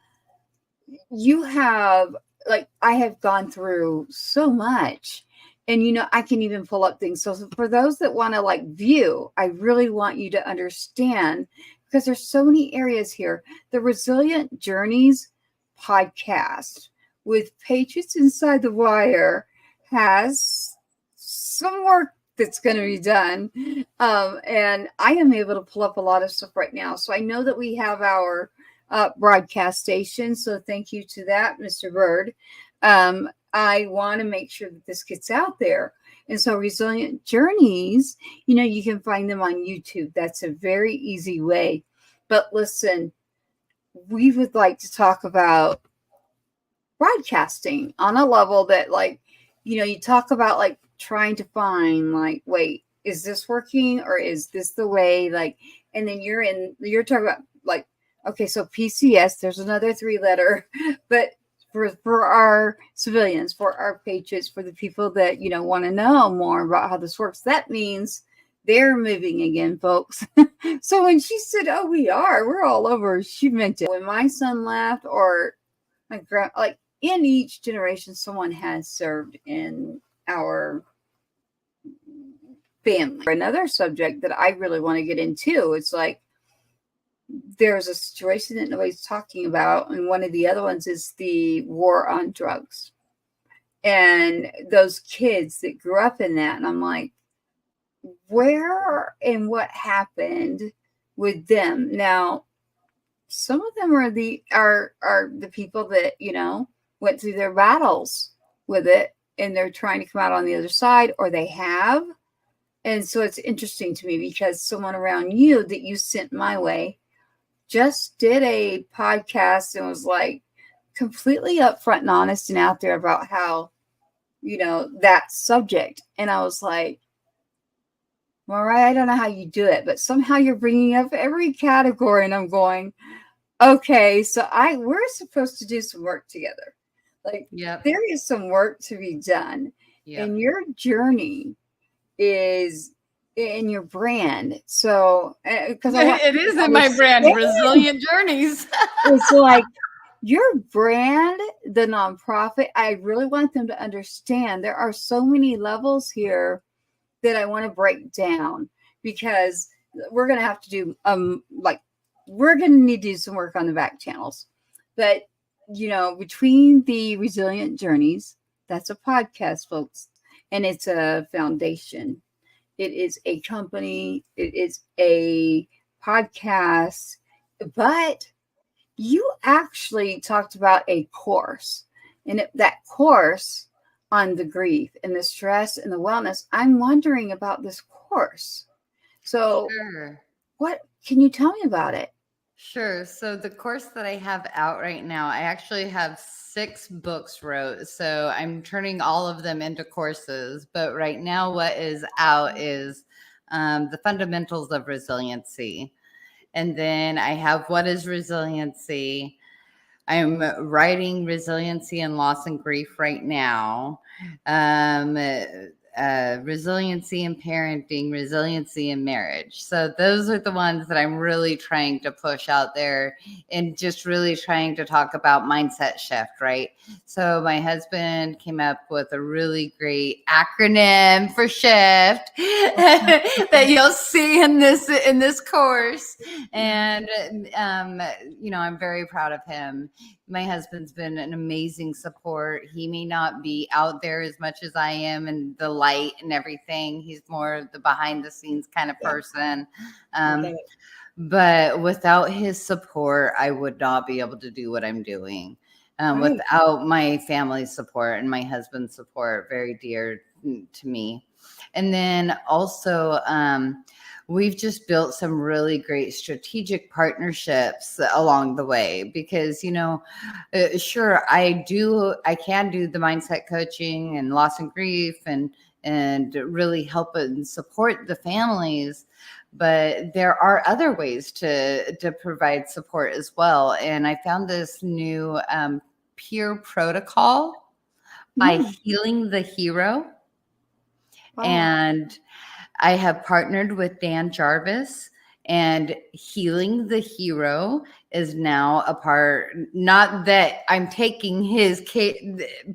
you have, like, I have gone through so much, and I can even pull up things. So for those that want to like view, I really want you to understand, because there's so many areas here. The Resilient Journeys podcast with Patriots Inside the Wire has some work that's going to be done. And I am able to pull up a lot of stuff right now. So I know that we have our broadcast station. So thank you to that, Mr. Bird. I want to make sure that this gets out there. And so Resilient Journeys, you can find them on YouTube. That's a very easy way. But listen, we would like to talk about broadcasting on a level that, like, you talk about like trying to find like, wait, is this working or is this the way? Like, and then you're talking about like, okay, so PCS, there's another 3-letter, but for our civilians, for our patriots, for the people that, want to know more about how this works, that means they're moving again, folks. So when she said, oh, we're all over, she meant it. When my son left, or my like in each generation, someone has served in our family. Another subject that I really want to get into, it's like, there's a situation that nobody's talking about, and one of the other ones is the war on drugs and those kids that grew up in that. And I'm like, where and what happened with them? Now, some of them are the people that went through their battles with it, and they're trying to come out on the other side, or they have. And so it's interesting to me because someone around you that you sent my way just did a podcast and was like completely upfront and honest and out there about how, that subject. And I was like, Morhia, I don't know how you do it, but somehow you're bringing up every category. And I'm going, okay, so we're supposed to do some work together. Like, there is some work to be done. Yep. And your journey is in your brand. So because it is in my brand, Resilient Journeys. It's like your brand, the nonprofit, I really want them to understand there are so many levels here that I want to break down, because we're going to have to do we're going to need to do some work on the back channels. But between the Resilient Journeys, that's a podcast, folks, and it's a foundation. It is a company. It is a podcast. But you actually talked about a course, and that course on the grief and the stress and the wellness. I'm wondering about this course. So what can you tell me about it? Sure. So the course that I have out right now, I actually have 6 books wrote. So I'm turning all of them into courses. But right now what is out is the fundamentals of resiliency. And then I have What is Resiliency? I'm writing Resiliency and Loss and Grief right now. Resiliency in parenting, resiliency in marriage. So those are the ones that I'm really trying to push out there, and just really trying to talk about mindset shift, right? So my husband came up with a really great acronym for shift that you'll see in this course. And I'm very proud of him. My husband's been an amazing support. He may not be out there as much as I am and the light and everything. He's more the behind the scenes kind of person. But without his support, I would not be able to do what I'm doing. Right. without my family's support and my husband's support, very dear to me. And then also, we've just built some really great strategic partnerships along the way because, sure, I can do the mindset coaching and loss and grief and really help and support the families. But there are other ways to provide support as well. And I found this new peer protocol by Healing the Hero. Wow. And I have partnered with Dan Jarvis, and Healing the Hero is now a part, not that I'm taking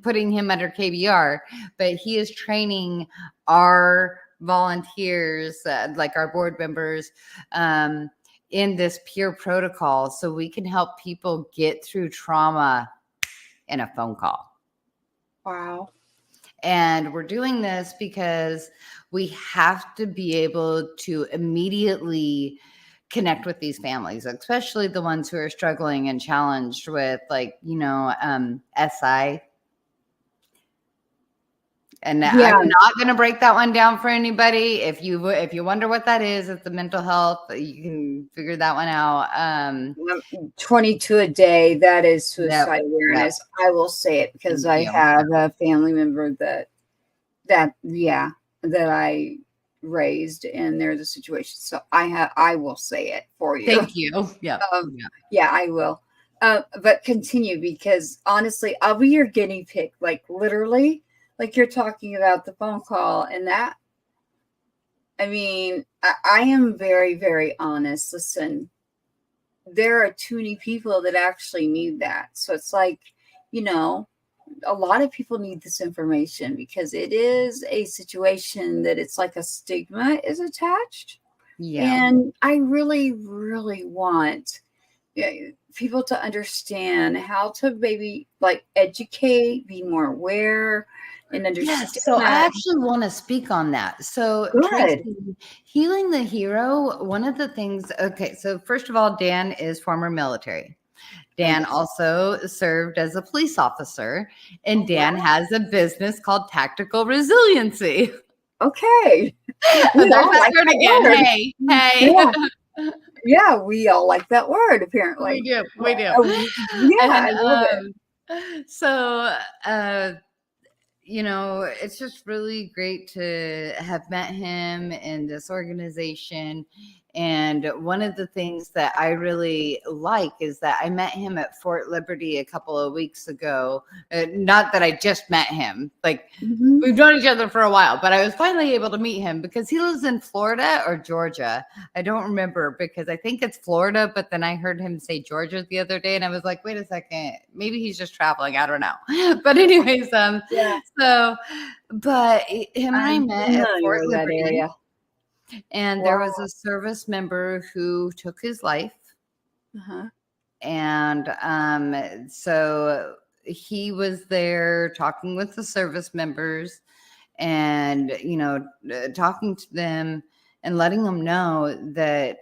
putting him under KBR, but he is training our volunteers, like our board members, in this peer protocol so we can help people get through trauma in a phone call. Wow. And we're doing this because we have to be able to immediately connect with these families, especially the ones who are struggling and challenged with SI. And I'm not going to break that one down for anybody. If you wonder what that is, it's the mental health. You can figure that one out. 22 a day. That is suicide awareness. Yep. I will say it because I have a family member that I raised, and there's a situation. So I will say it for you. Thank you. Yeah. Yeah, I will. But continue, because honestly, I'll be your guinea pig. Like literally. Like you're talking about the phone call and that. I mean, I am very, very honest. Listen, there are too many people that actually need that. So it's like, a lot of people need this information because it is a situation that it's like a stigma is attached. Yeah. And I really, really want people to understand how to maybe like educate, be more aware, and understand. Yes, so I actually want to speak on that. So Tracy, Healing the Hero, one of the things, okay, so first of all, Dan is former military. Dan also served as a police officer, and Dan has a business called Tactical Resiliency. Okay. There's that word again. Hey. Yeah. Yeah, we all like that word, apparently. We do. I love it. So, it's just really great to have met him in this organization. And one of the things that I really like is that I met him at Fort Liberty a couple of weeks ago. Not that I just met him. Like, we've known each other for a while, but I was finally able to meet him because he lives in Florida or Georgia. I don't remember because I think it's Florida, but then I heard him say Georgia the other day and I was like, wait a second, maybe he's just traveling. I don't know. But anyways, but him and I met at Fort Liberty. That area. And there was a service member who took his life. And so he was there talking with the service members and, talking to them and letting them know that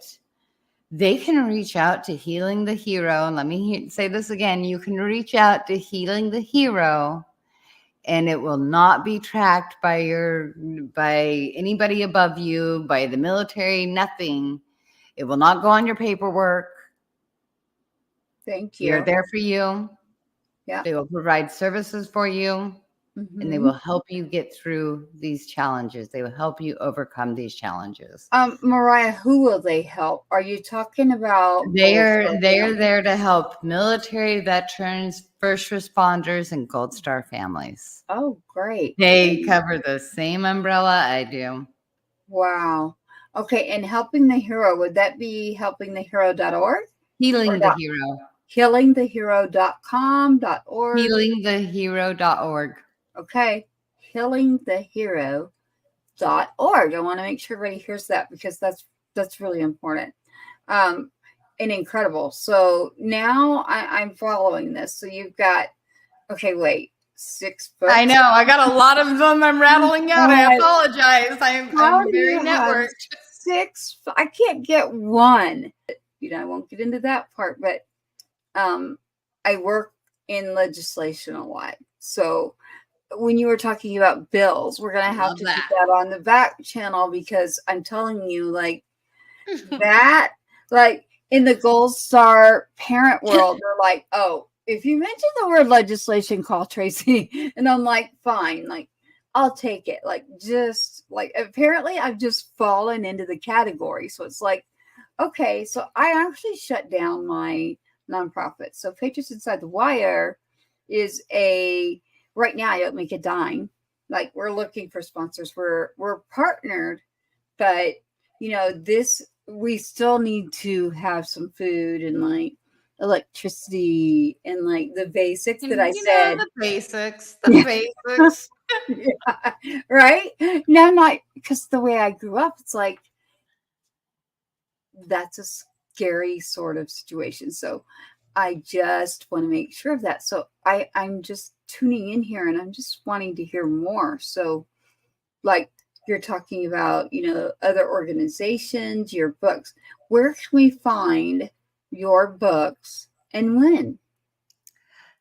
they can reach out to Healing the Hero. And let me say this again. You can reach out to Healing the Hero, and it will not be tracked by anybody above you, by the military, nothing. It will not go on your paperwork. Thank you. They're there for you. Yeah. They will provide services for you, and they will help you get through these challenges. They will help you overcome these challenges. Morhia, who will they help? Are you talking about? They are there to help military, veterans, first responders, and Gold Star families. Oh, great. They cover the same umbrella I do. Wow. Okay. And Helping the Hero, would that be helpingthehero.org? Healing the Hero. Healingthehero.com.org. Healingthehero.org. Okay. Healingthehero.org. I want to make sure everybody hears that because that's really important. And incredible. So now I'm following this. So you've got, 6 books. I know. I got a lot of them. I'm rattling out. I apologize. I'm very networked. 6. I can't get one. I won't get into that part, but I work in legislation a lot. So when you were talking about bills, we're going to have to put that on the back channel, because I'm telling you, like, that, like, in the Gold Star parent world, they're like, oh, if you mention the word legislation, call Tracy. And I'm like, fine, like, I'll take it. Like, just like, apparently I've just fallen into the category. So it's like, okay, so I actually shut down my nonprofit. So Patriots Inside the Wire is right now I don't make a dime. Like, we're looking for sponsors. We're partnered, but we still need to have some food and like electricity and like the basics that I said. The basics. Yeah, right? No, not because the way I grew up, it's like that's a scary sort of situation. So I just want to make sure of that. So I'm just tuning in here and I'm just wanting to hear more. So, like, you're talking about, other organizations, your books. Where can we find your books and when?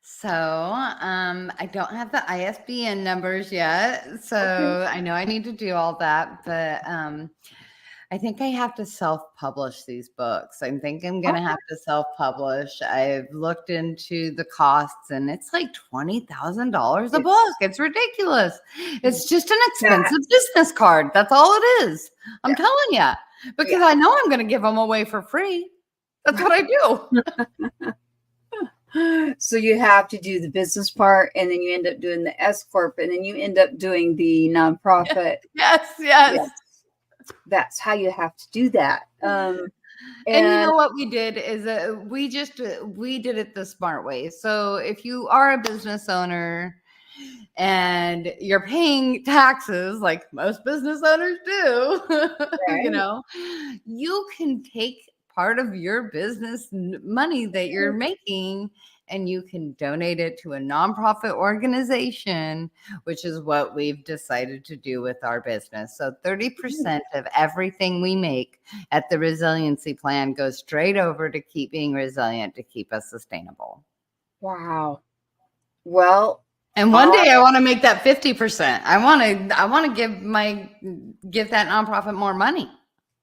So I don't have the ISBN numbers yet. So okay. I know I need to do all that, but I think I have to self-publish these books. I think I'm going to have to self-publish. I've looked into the costs and it's like $20,000 a book. It's ridiculous. It's just an expensive business card. That's all it is. I'm telling you, because I know I'm going to give them away for free. That's what I do. So you have to do the business part, and then you end up doing the S Corp, and then you end up doing the nonprofit. Yes. That's how you have to do that. And you know what we did is we did it the smart way. So if you are a business owner and you're paying taxes like most business owners do, right. You can take part of your business money that you're making and you can donate it to a nonprofit organization, which is what we've decided to do with our business. So 30% of everything we make at the resiliency plan goes straight over to keep being resilient, to keep us sustainable. Wow. Well, and one day I want to make that 50%. I want to give that nonprofit more money.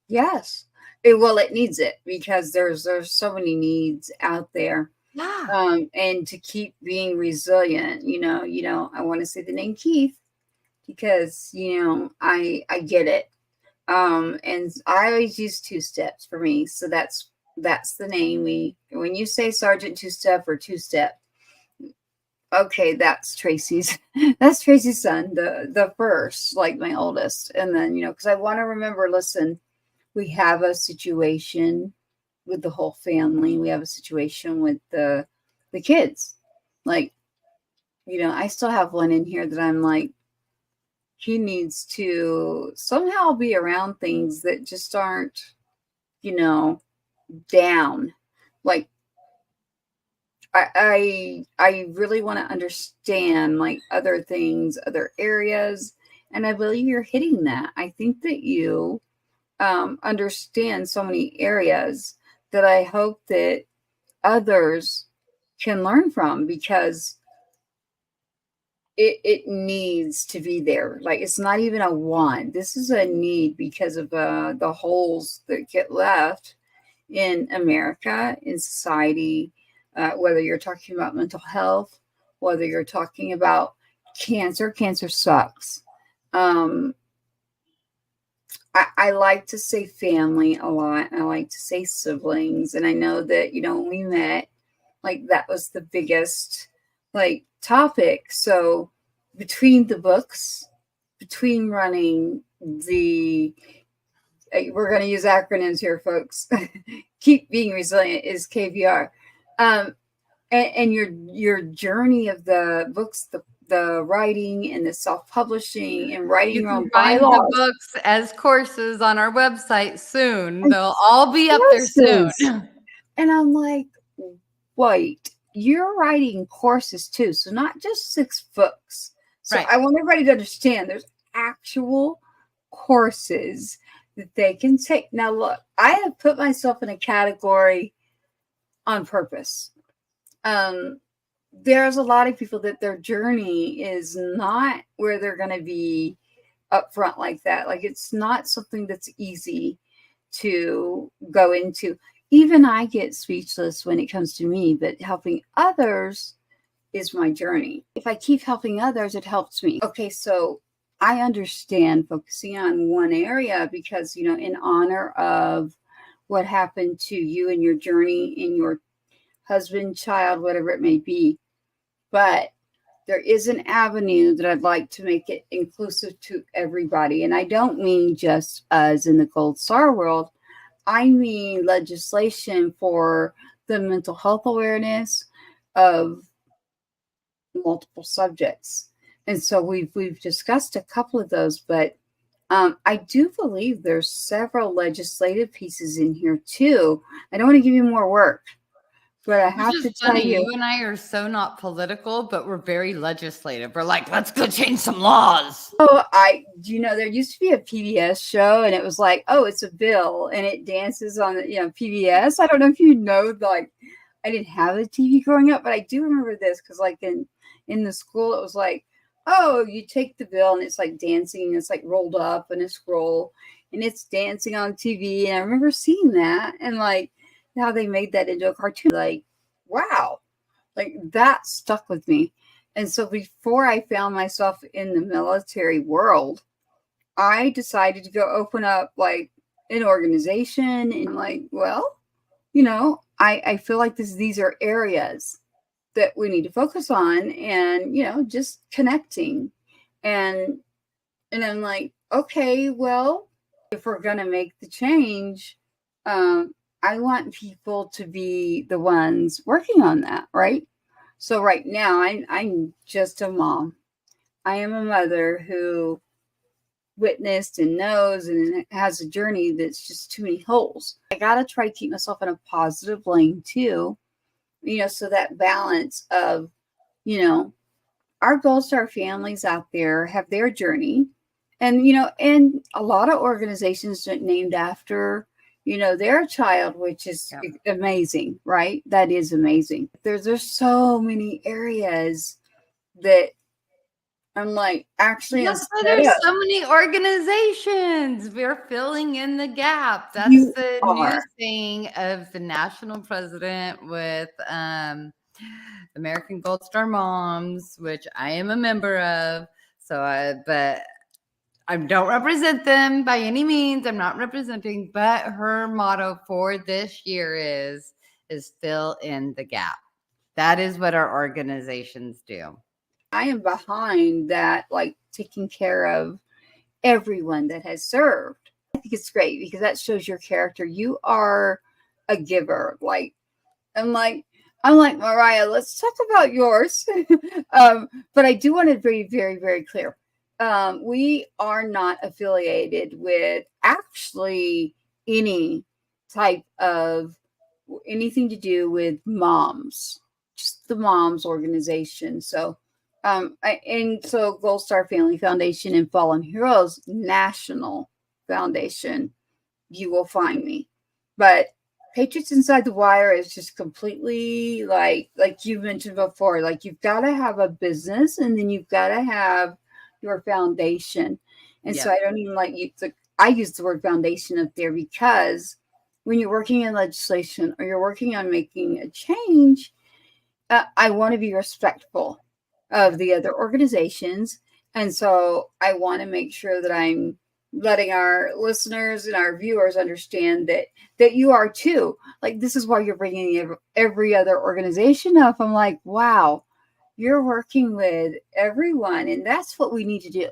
Yes. It needs it, because there's so many needs out there. Yeah. And to keep being resilient, I want to say the name Keith, because, I get it. And I always use 2 steps for me. So that's the name. When you say Sergeant 2-Step or 2-Step, okay, that's Tracy's son, the first, like my oldest. And then, because I want to remember, listen, we have a situation with the whole family. We have a situation with the kids. Like, I still have one in here that I'm like, he needs to somehow be around things that just aren't, down. Like, I really want to understand like other things, other areas. And I believe you're hitting that. I think that you understand so many areas that I hope that others can learn from, because it needs to be there. Like, it's not even a want. This is a need because of the holes that get left in America, in society, whether you're talking about mental health, whether you're talking about cancer sucks. I like to say family a lot. I like to say siblings. And I know that, when we met, like, that was the biggest, like, topic. So between the books, between running we're going to use acronyms here, folks. Keep Being Resilient is KBR. And your journey of the books, the writing and the self-publishing and writing your own bylaws. The books as courses on our website soon. They'll all be up there soon. And I'm like, wait, you're writing courses too. So not just 6 books. So right. I want everybody to understand there's actual courses that they can take. Now, look, I have put myself in a category on purpose. there's a lot of people that their journey is not where they're going to be up front like that. Like, it's not something that's easy to go into. Even I get speechless when it comes to me, but helping others is my journey. If I keep helping others, it helps me. Okay, so I understand focusing on one area because, you know, in honor of what happened to you and your journey in your husband, child, whatever it may be. But there is an avenue that I'd like to make it inclusive to everybody. And I don't mean just us in the Gold Star world. I mean legislation for the mental health awareness of multiple subjects. And so we've discussed a couple of those, but I do believe there's several legislative pieces in here too. I don't want to give you more work, but I have to tell you, you and I are so not political, but we're very legislative. We're like, let's go change some laws. Oh, there used to be a PBS show, and it was like, oh, it's a bill, and it dances on the, PBS. I don't know if you know, like, I didn't have a TV growing up, but I do remember this because, like, in the school, it was like, oh, you take the bill, and it's like dancing, and it's like rolled up in a scroll, and it's dancing on TV. And I remember seeing that, and like how they made that into a cartoon. Like, wow, like that stuck with me. And so before I found myself in the military world, I decided to go open up like an organization. And I'm like, well, I feel like these are areas that we need to focus on, and, just connecting. And I'm like, okay, well, if we're going to make the change, I want people to be the ones working on that, right? So right now, I'm just a mom. I am a mother who witnessed and knows and has a journey that's just too many holes. I got to try to keep myself in a positive lane too, so that balance of, our Gold Star families out there have their journey. And, and a lot of organizations are named after, their child, which is amazing, right? That is amazing. There's so many areas that I'm like, actually, there's so many organizations. We're filling in the gap. That's the new thing of the national president with American Gold Star Moms, which I am a member of. But I don't represent them by any means. I'm not representing, but her motto for this year is fill in the gap. That is what our organizations do. I am behind that, like taking care of everyone that has served. I think it's great because that shows your character. You are a giver. I'm like, Morhia, let's talk about yours. But I do want to be very, very clear. We are not affiliated with actually any type of anything to do with moms, just the moms organization. So, so Gold Star Family Foundation and Fallen Heroes National Foundation, you will find me. But Patriots Inside the Wire is just completely like you mentioned before, like you've got to have a business and then you've got to have your foundation. And so I don't even I use the word foundation up there because when you're working in legislation or you're working on making a change, I want to be respectful of the other organizations. And so I want to make sure that I'm letting our listeners and our viewers understand that you are too. Like, this is why you're bringing every other organization up. I'm like, wow, you're working with everyone. And that's what we need to do.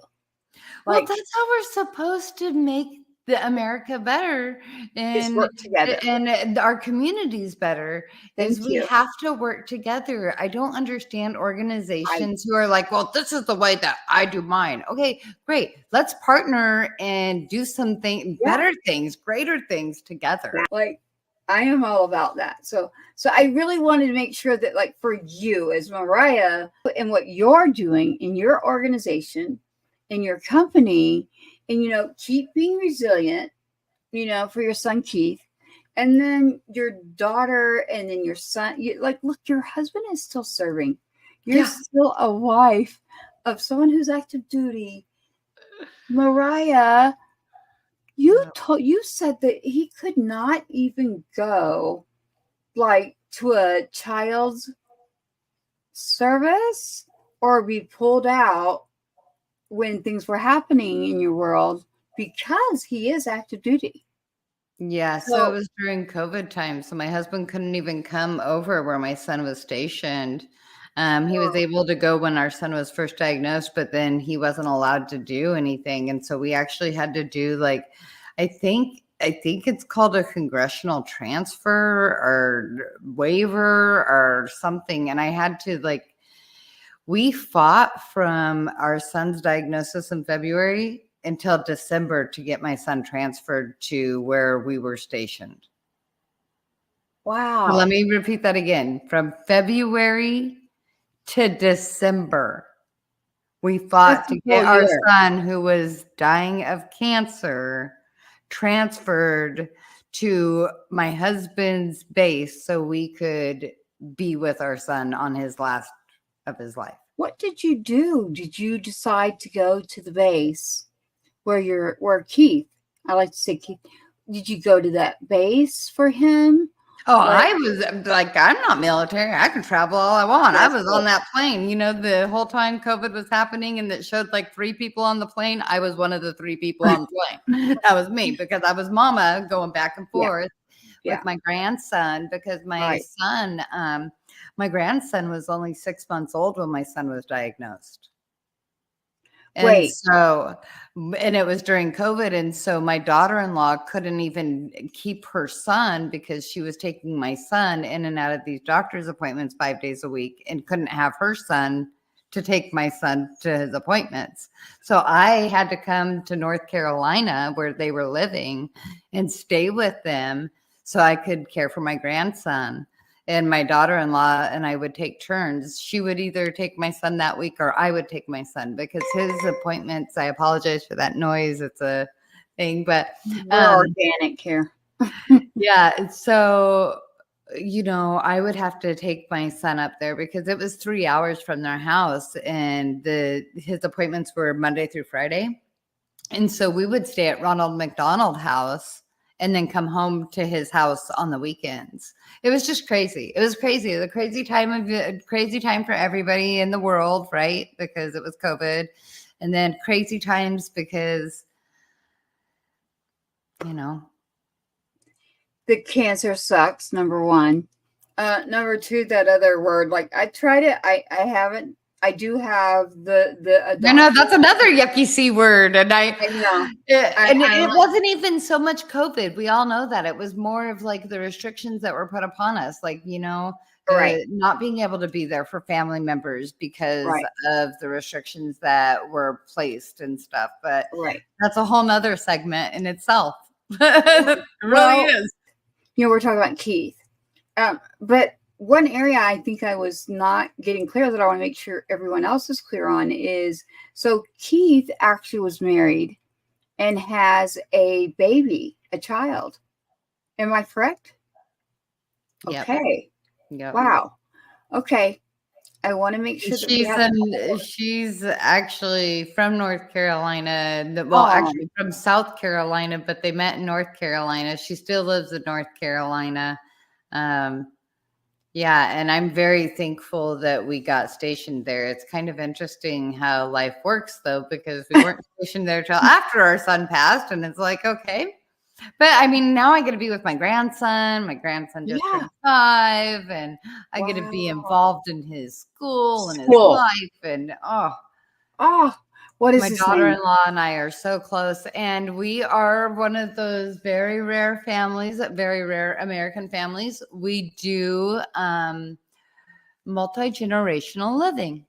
Well, that's how we're supposed to make the America better and work together and our communities better. We have to work together. I don't understand organizations who are like, well, this is the way that I do mine. Okay, great. Let's partner and do something better things, greater things together. Like, I am all about that. So I really wanted to make sure that, like, for you as Morhia and what you're doing in your organization, in your company, and, keep being resilient, for your son, Keith, and then your daughter, and then your son, look, your husband is still serving. You're still a wife of someone who's active duty. Morhia, you said that he could not even go like to a child's service or be pulled out when things were happening in your world because he is active duty. Yeah, so it was during COVID time. So my husband couldn't even come over where my son was stationed. He was able to go when our son was first diagnosed, but then he wasn't allowed to do anything. And so we actually had to do like, I think it's called a congressional transfer or waiver or something. And I had to like, we fought from our son's diagnosis in February until December to get my son transferred to where we were stationed. Wow. So let me repeat that again. From February to December, we fought to get our son, who was dying of cancer, transferred to my husband's base so we could be with our son on his last of his life. What did you do? Did you decide to go to the base where Keith, I like to say Keith, did you go to that base for him? Oh, I was like, I'm not military. I can travel all I want. I was on that plane, you know, the whole time COVID was happening and it showed like 3 people on the plane. I was one of the 3 people on the plane. That was me because I was mama going back and forth with my grandson because my son, my grandson was only 6 months old when my son was diagnosed. And so, and it was during COVID. And so my daughter-in-law couldn't even keep her son because she was taking my son in and out of these doctor's appointments 5 days a week and couldn't have her son to take my son to his appointments. So I had to come to North Carolina where they were living and stay with them so I could care for my grandson. And my daughter-in-law and I would take turns. She would either take my son that week or I would take my son because his appointments, I apologize for that noise. It's a thing, but organic care. Yeah. So, you know, I would have to take my son up there because it was 3 hours from their house and his appointments were Monday through Friday. And so we would stay at Ronald McDonald House and then come home to his house on the weekends. It was just crazy. It was crazy. The crazy time for everybody in the world, right? Because it was COVID. And then crazy times because, you know. The cancer sucks, number 1. Number 2, that other word, like I tried it. I haven't. I do have the no, that's another yucky C word. And I know. It wasn't even so much COVID. We all know that. It was more of like the restrictions that were put upon us, like, you know, not being able to be there for family members because of the restrictions that were placed and stuff. But that's a whole nother segment in itself. It really is. You know, we're talking about Keith. But one area I think I was not getting clear that I want to make sure everyone else is clear on is, so Keith actually was married and has a baby, a child. Am I correct? Yep. Okay. Yep. Wow. Okay. I want to make sure that she's actually from North Carolina. Well, actually from South Carolina, but they met in North Carolina. She still lives in North Carolina. Yeah, and I'm very thankful that we got stationed there. It's kind of interesting how life works, though, because we weren't stationed there till after our son passed, and it's like, okay. But I mean, now I get to be with my grandson. My grandson just turned 5, and I get to be involved in his school and his life, and what is my daughter-in-law and I are so close, and we are one of those very rare families, very rare American families. We do multi-generational living.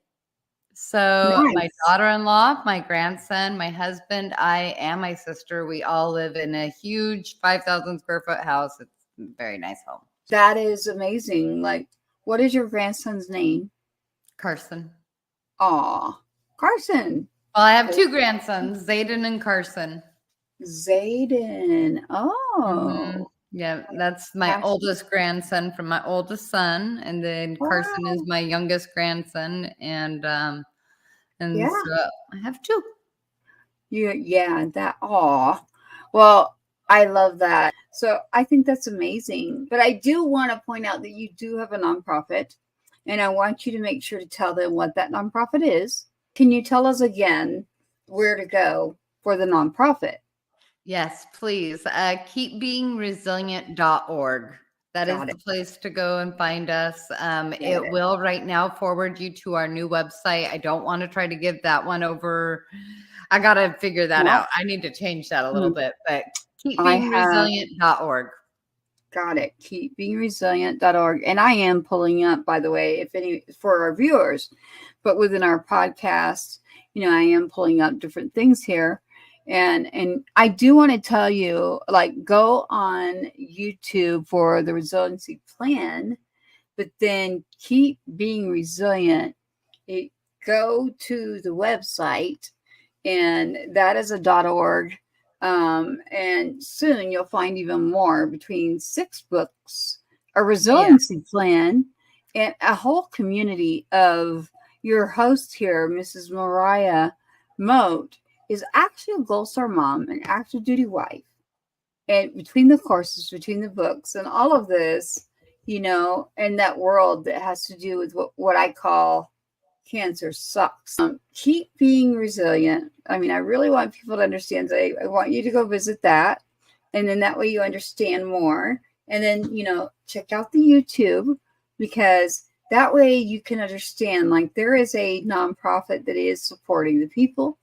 So my daughter-in-law, my grandson, my husband, I, and my sister, we all live in a huge 5,000 square foot house. It's a very nice home. That is amazing. Like, what is your grandson's name? Carson. Aw, Carson. Well, I have 2 grandsons, Zayden and Carson. Zayden. Oh. Yeah, that's my oldest grandson from my oldest son, and then Carson is my youngest grandson, and so I have two. Well, I love that. So I think that's amazing. But I do want to point out that you do have a nonprofit, and I want you to make sure to tell them what that nonprofit is. Can you tell us again where to go for the nonprofit? Yes, please. Keepbeingresilient.org. That is the place to go and find us. It will right now forward you to our new website. I don't want to try to give that one over. I got to figure that out. I need to change that a little bit, but keepbeingresilient.org. Got it. Keepbeingresilient.org. And I am pulling up, by the way, if any, for our viewers, but within our podcast, I am pulling up different things here. And I do want to tell you, like, go on YouTube for the resiliency plan, but then keep being resilient. Go to the website, and that is .org. And soon you'll find even more, between 6 books, a resiliency plan, and a whole community of your host here, Mrs. Morhia Mote, is actually a Gold Star mom, an active duty wife. And between the courses, between the books, and all of this, in that world that has to do with what I call cancer sucks. Keep being resilient. I mean, I really want people to understand that. I want you to go visit that. And then that way you understand more. And then, check out the YouTube, because that way you can understand, like, there is a nonprofit that is supporting the people.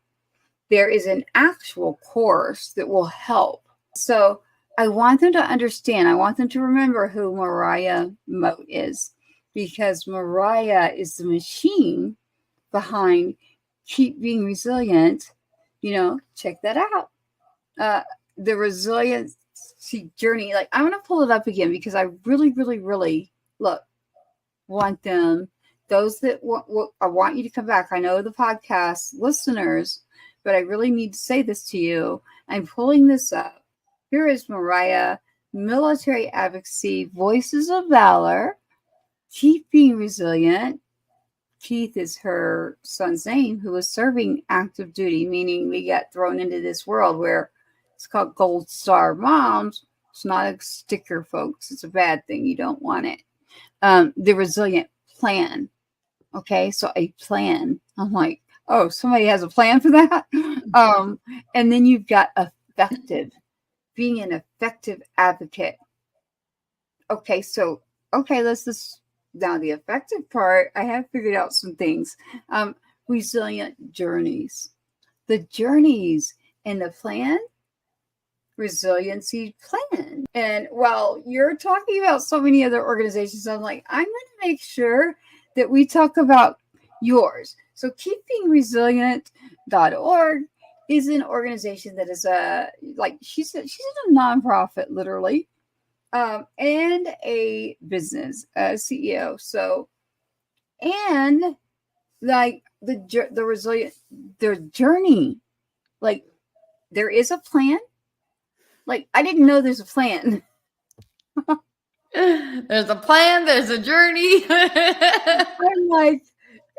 There is an actual course that will help. So I want them to understand. I want them to remember who Morhia Mote is, because Morhia is the machine behind Keep Being Resilient. Check that out. The resiliency journey. Like, I want to pull it up again, because I really, really, really want them. Those that I want you to come back. I know the podcast listeners, but I really need to say this to you. I'm pulling this up. Here is Morhia, Military Advocacy, Voices of Valor, Keep Being Resilient. Keith is her son's name, who was serving active duty, meaning we got thrown into this world where it's called Gold Star Moms. It's not a sticker, folks. It's a bad thing. You don't want it. The Resilient Plan. Okay, so a plan. I'm like, oh, somebody has a plan for that? And then you've got effective, being an effective advocate. Okay, let's just, now the effective part, I have figured out some things. Resilient journeys. The journeys and the plan, resiliency plan. And while you're talking about so many other organizations, I'm like, I'm going to make sure that we talk about yours. So keepbeingresilient.org is an organization that is she's a nonprofit, literally, and a business CEO. So, and like the resilient, their journey, like, there is a plan. Like, I didn't know there's a plan. There's a plan. There's a journey. I'm like,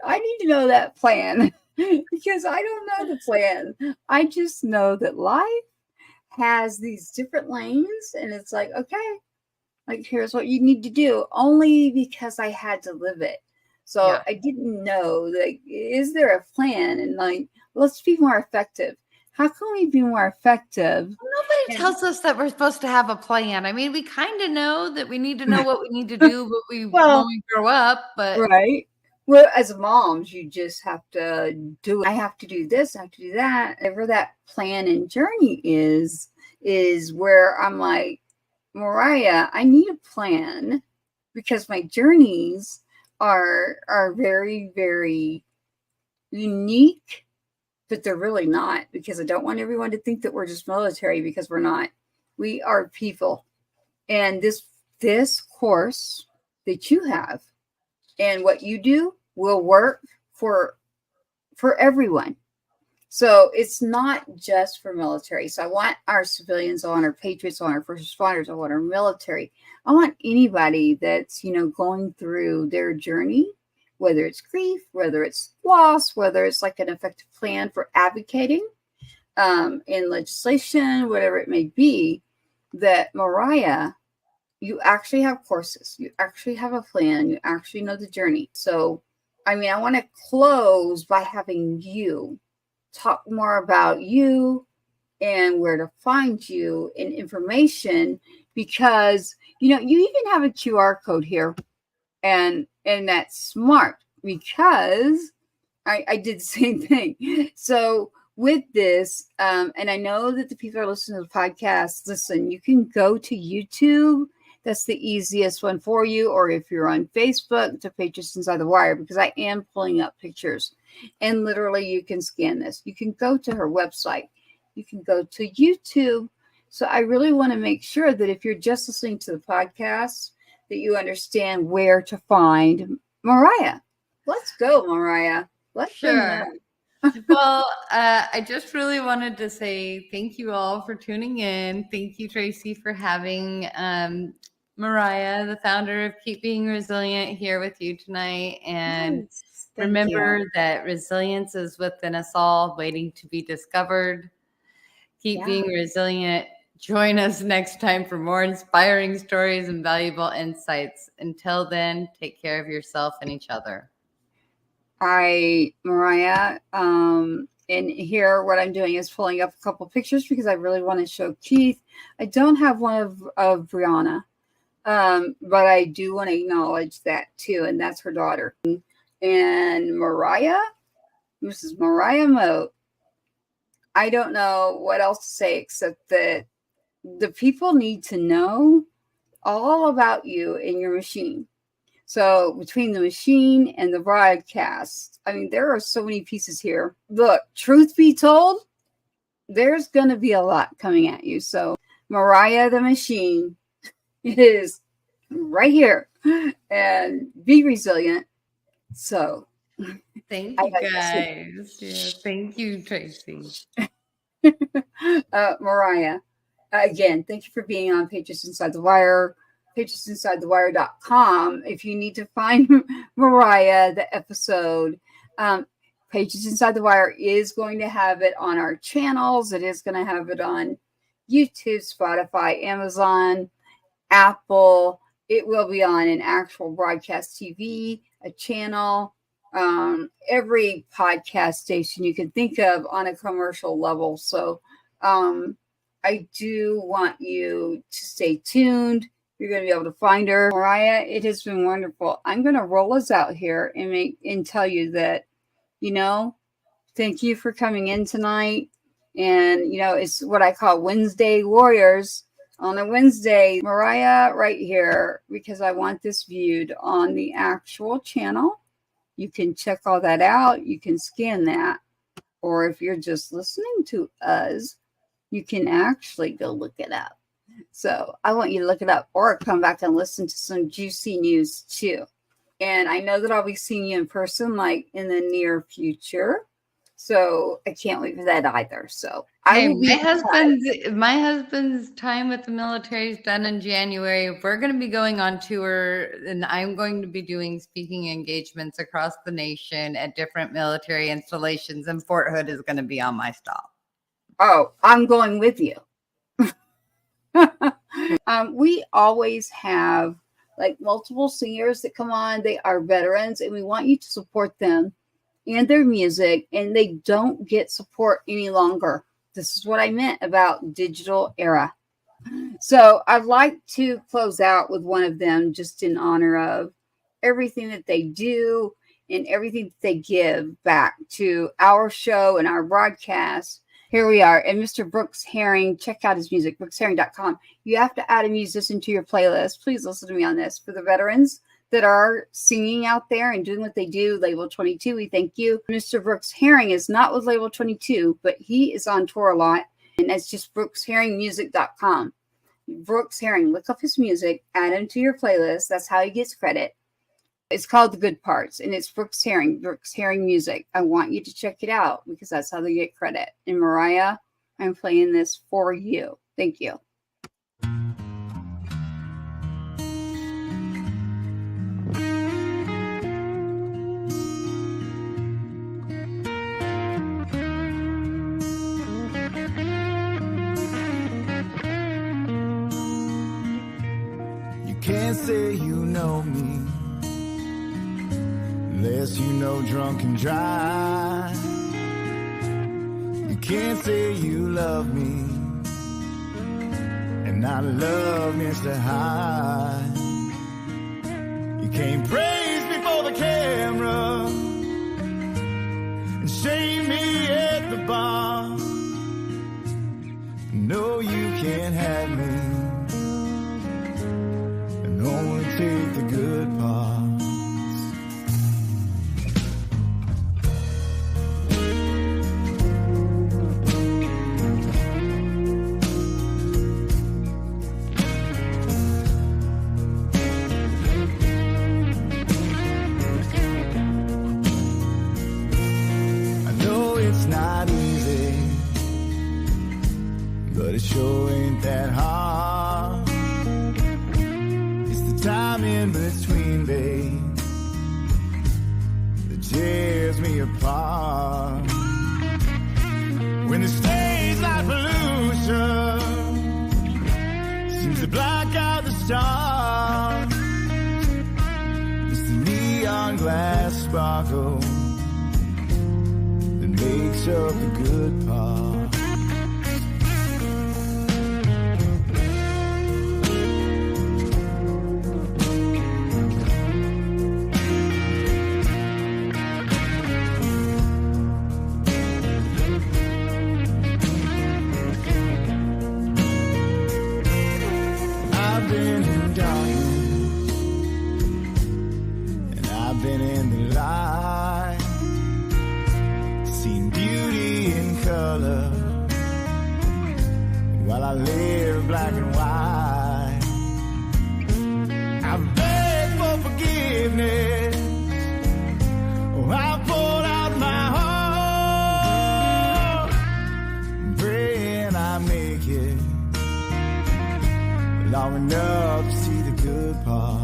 I need to know that plan, because I don't know the plan. I just know that life has these different lanes, and it's like, okay, like, here's what you need to do, only because I had to live it. So I didn't know, like, is there a plan? And like, let's be more effective. How can we be more effective? Nobody tells us that we're supposed to have a plan. I mean, we kind of know that we need to know what we need to do when we grow up, but right. Well, as moms, you just have to do it. I have to do this, I have to do that. Whatever that plan and journey is where I'm like, Morhia, I need a plan, because my journeys are very, very unique, but they're really not, because I don't want everyone to think that we're just military, because we're not. We are people. And this course that you have and what you do will work for everyone. So it's not just for military. So I want our civilians on, our patriots on, our first responders on, our military. I want anybody that's, going through their journey, whether it's grief, whether it's loss, whether it's like an effective plan for advocating in legislation, whatever it may be, that Morhia, you actually have courses, you actually have a plan, you actually know the journey. So, I want to close by having you talk more about you and where to find you and information, because, you even have a QR code here, and that's smart, because I did the same thing. So with this, and I know that the people are listening to the podcast, listen, you can go to YouTube. That's the easiest one for you. Or if you're on Facebook, to Patriots Inside the Wire, because I am pulling up pictures. And literally you can scan this. You can go to her website. You can go to YouTube. So I really want to make sure that if you're just listening to the podcast, that you understand where to find Morhia. Let's go, Morhia. Let's Sure. Well, I just really wanted to say thank you all for tuning in. Thank you, Tracy, for having Morhia, the founder of Keep Being Resilient, here with you tonight. And remember that resilience is within us all, waiting to be discovered. Keep being resilient. Join us next time for more inspiring stories and valuable insights. Until then, take care of yourself and each other. Morhia, and here what I'm doing is pulling up a couple pictures because I really want to show Keith. I don't have one of Brianna, but I do want to acknowledge that too, and that's her daughter. And Morhia, Mrs. Morhia Mote. I don't know what else to say except that the people need to know all about you and your machine. So between the machine and the broadcast, there are so many pieces here. Look, truth be told, there's going to be a lot coming at you. So Morhia the machine is right here, and be resilient. So thank you, guys. Yeah, thank you, Tracy. Morhia, again, thank you for being on Patriots Inside the Wire. PatriotsInsideTheWire.com. If you need to find Morhia, the episode, Patriots Inside the Wire is going to have it on our channels. It is going to have it on YouTube, Spotify, Amazon, Apple. It will be on an actual broadcast TV, a channel, every podcast station you can think of on a commercial level. So I do want you to stay tuned. You're going to be able to find her. Morhia, it has been wonderful. I'm going to roll us out here and tell you that, thank you for coming in tonight. And, it's what I call Wednesday Warriors. On a Wednesday, Morhia right here, because I want this viewed on the actual channel. You can check all that out. You can scan that. Or if you're just listening to us, you can actually go look it up. So I want you to look it up or come back and listen to some juicy news too. And I know that I'll be seeing you in person like in the near future. So I can't wait for that either. So my husband's time with the military is done in January. We're going to be going on tour, and I'm going to be doing speaking engagements across the nation at different military installations, and Fort Hood is going to be on my stop. Oh, I'm going with you. We always have like multiple singers that come on. They are veterans, and we want you to support them and their music, and they don't get support any longer. This is what I meant about digital era. So I'd like to close out with one of them just in honor of everything that they do and everything that they give back to our show and our broadcast. Here we are. And Mr. Brooks Herring, check out his music, brooksherring.com. You have to add a musician to your playlist. Please listen to me on this. For the veterans that are singing out there and doing what they do, Label 22, we thank you. Mr. Brooks Herring is not with Label 22, but he is on tour a lot. And that's just brooksherringmusic.com. Brooks Herring, look up his music, add him to your playlist. That's how he gets credit. It's called The Good Parts, and it's Brooks Herring music. I want you to check it out because that's how they get credit. And Morhia, I'm playing this for you. Thank you. You can't say you know me unless you know drunk and drive. You can't say you love me and not love means to hide. You can't praise me for the camera and shame me at the bar. No, you can't have me and only take the good parts. Not easy, but it sure ain't that hard. It's the time in between, babe, that tears me apart. When the stage light pollution seems to block out the stars, it's the neon glass sparkle makes up the good part. I've been in darkness and I've been in the light, seen beauty in color while I live black and white. I've begged for forgiveness, oh, I poured out my heart, praying I make it long enough to see the good part.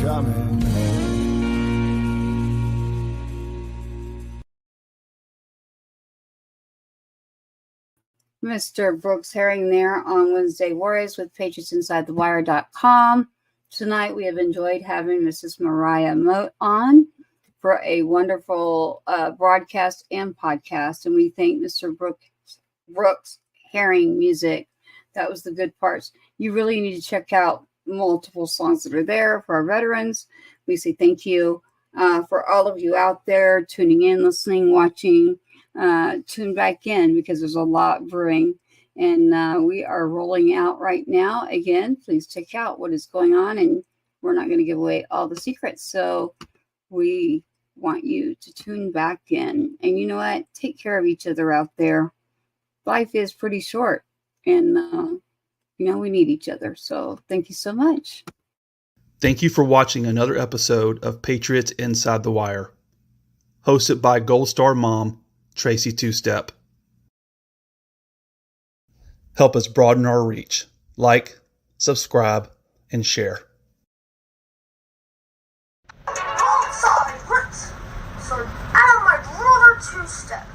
Coming home. Mr. Brooks Herring there on Wednesday Warriors with PatriotsInsideTheWire.com. Tonight we have enjoyed having Mrs. Morhia Mote on for a wonderful broadcast and podcast. And we thank Mr. Brooks Herring music. That was the good parts. You really need to check out multiple songs that are there for our veterans. We say thank you for all of you out there tuning in, listening, watching. Tune back in because there's a lot brewing, and we are rolling out right now. Again, please check out what is going on, and we're not going to give away all the secrets, so we want you to tune back in. And you know what? Take care of each other out there. Life is pretty short, and we need each other. So thank you so much. Thank you for watching another episode of Patriots Inside the Wire, hosted by Gold Star Mom, Tracy Two-Step. Help us broaden our reach. Like, subscribe, and share. Don't stop it, Brooks. So, I'm my brother Two-Step.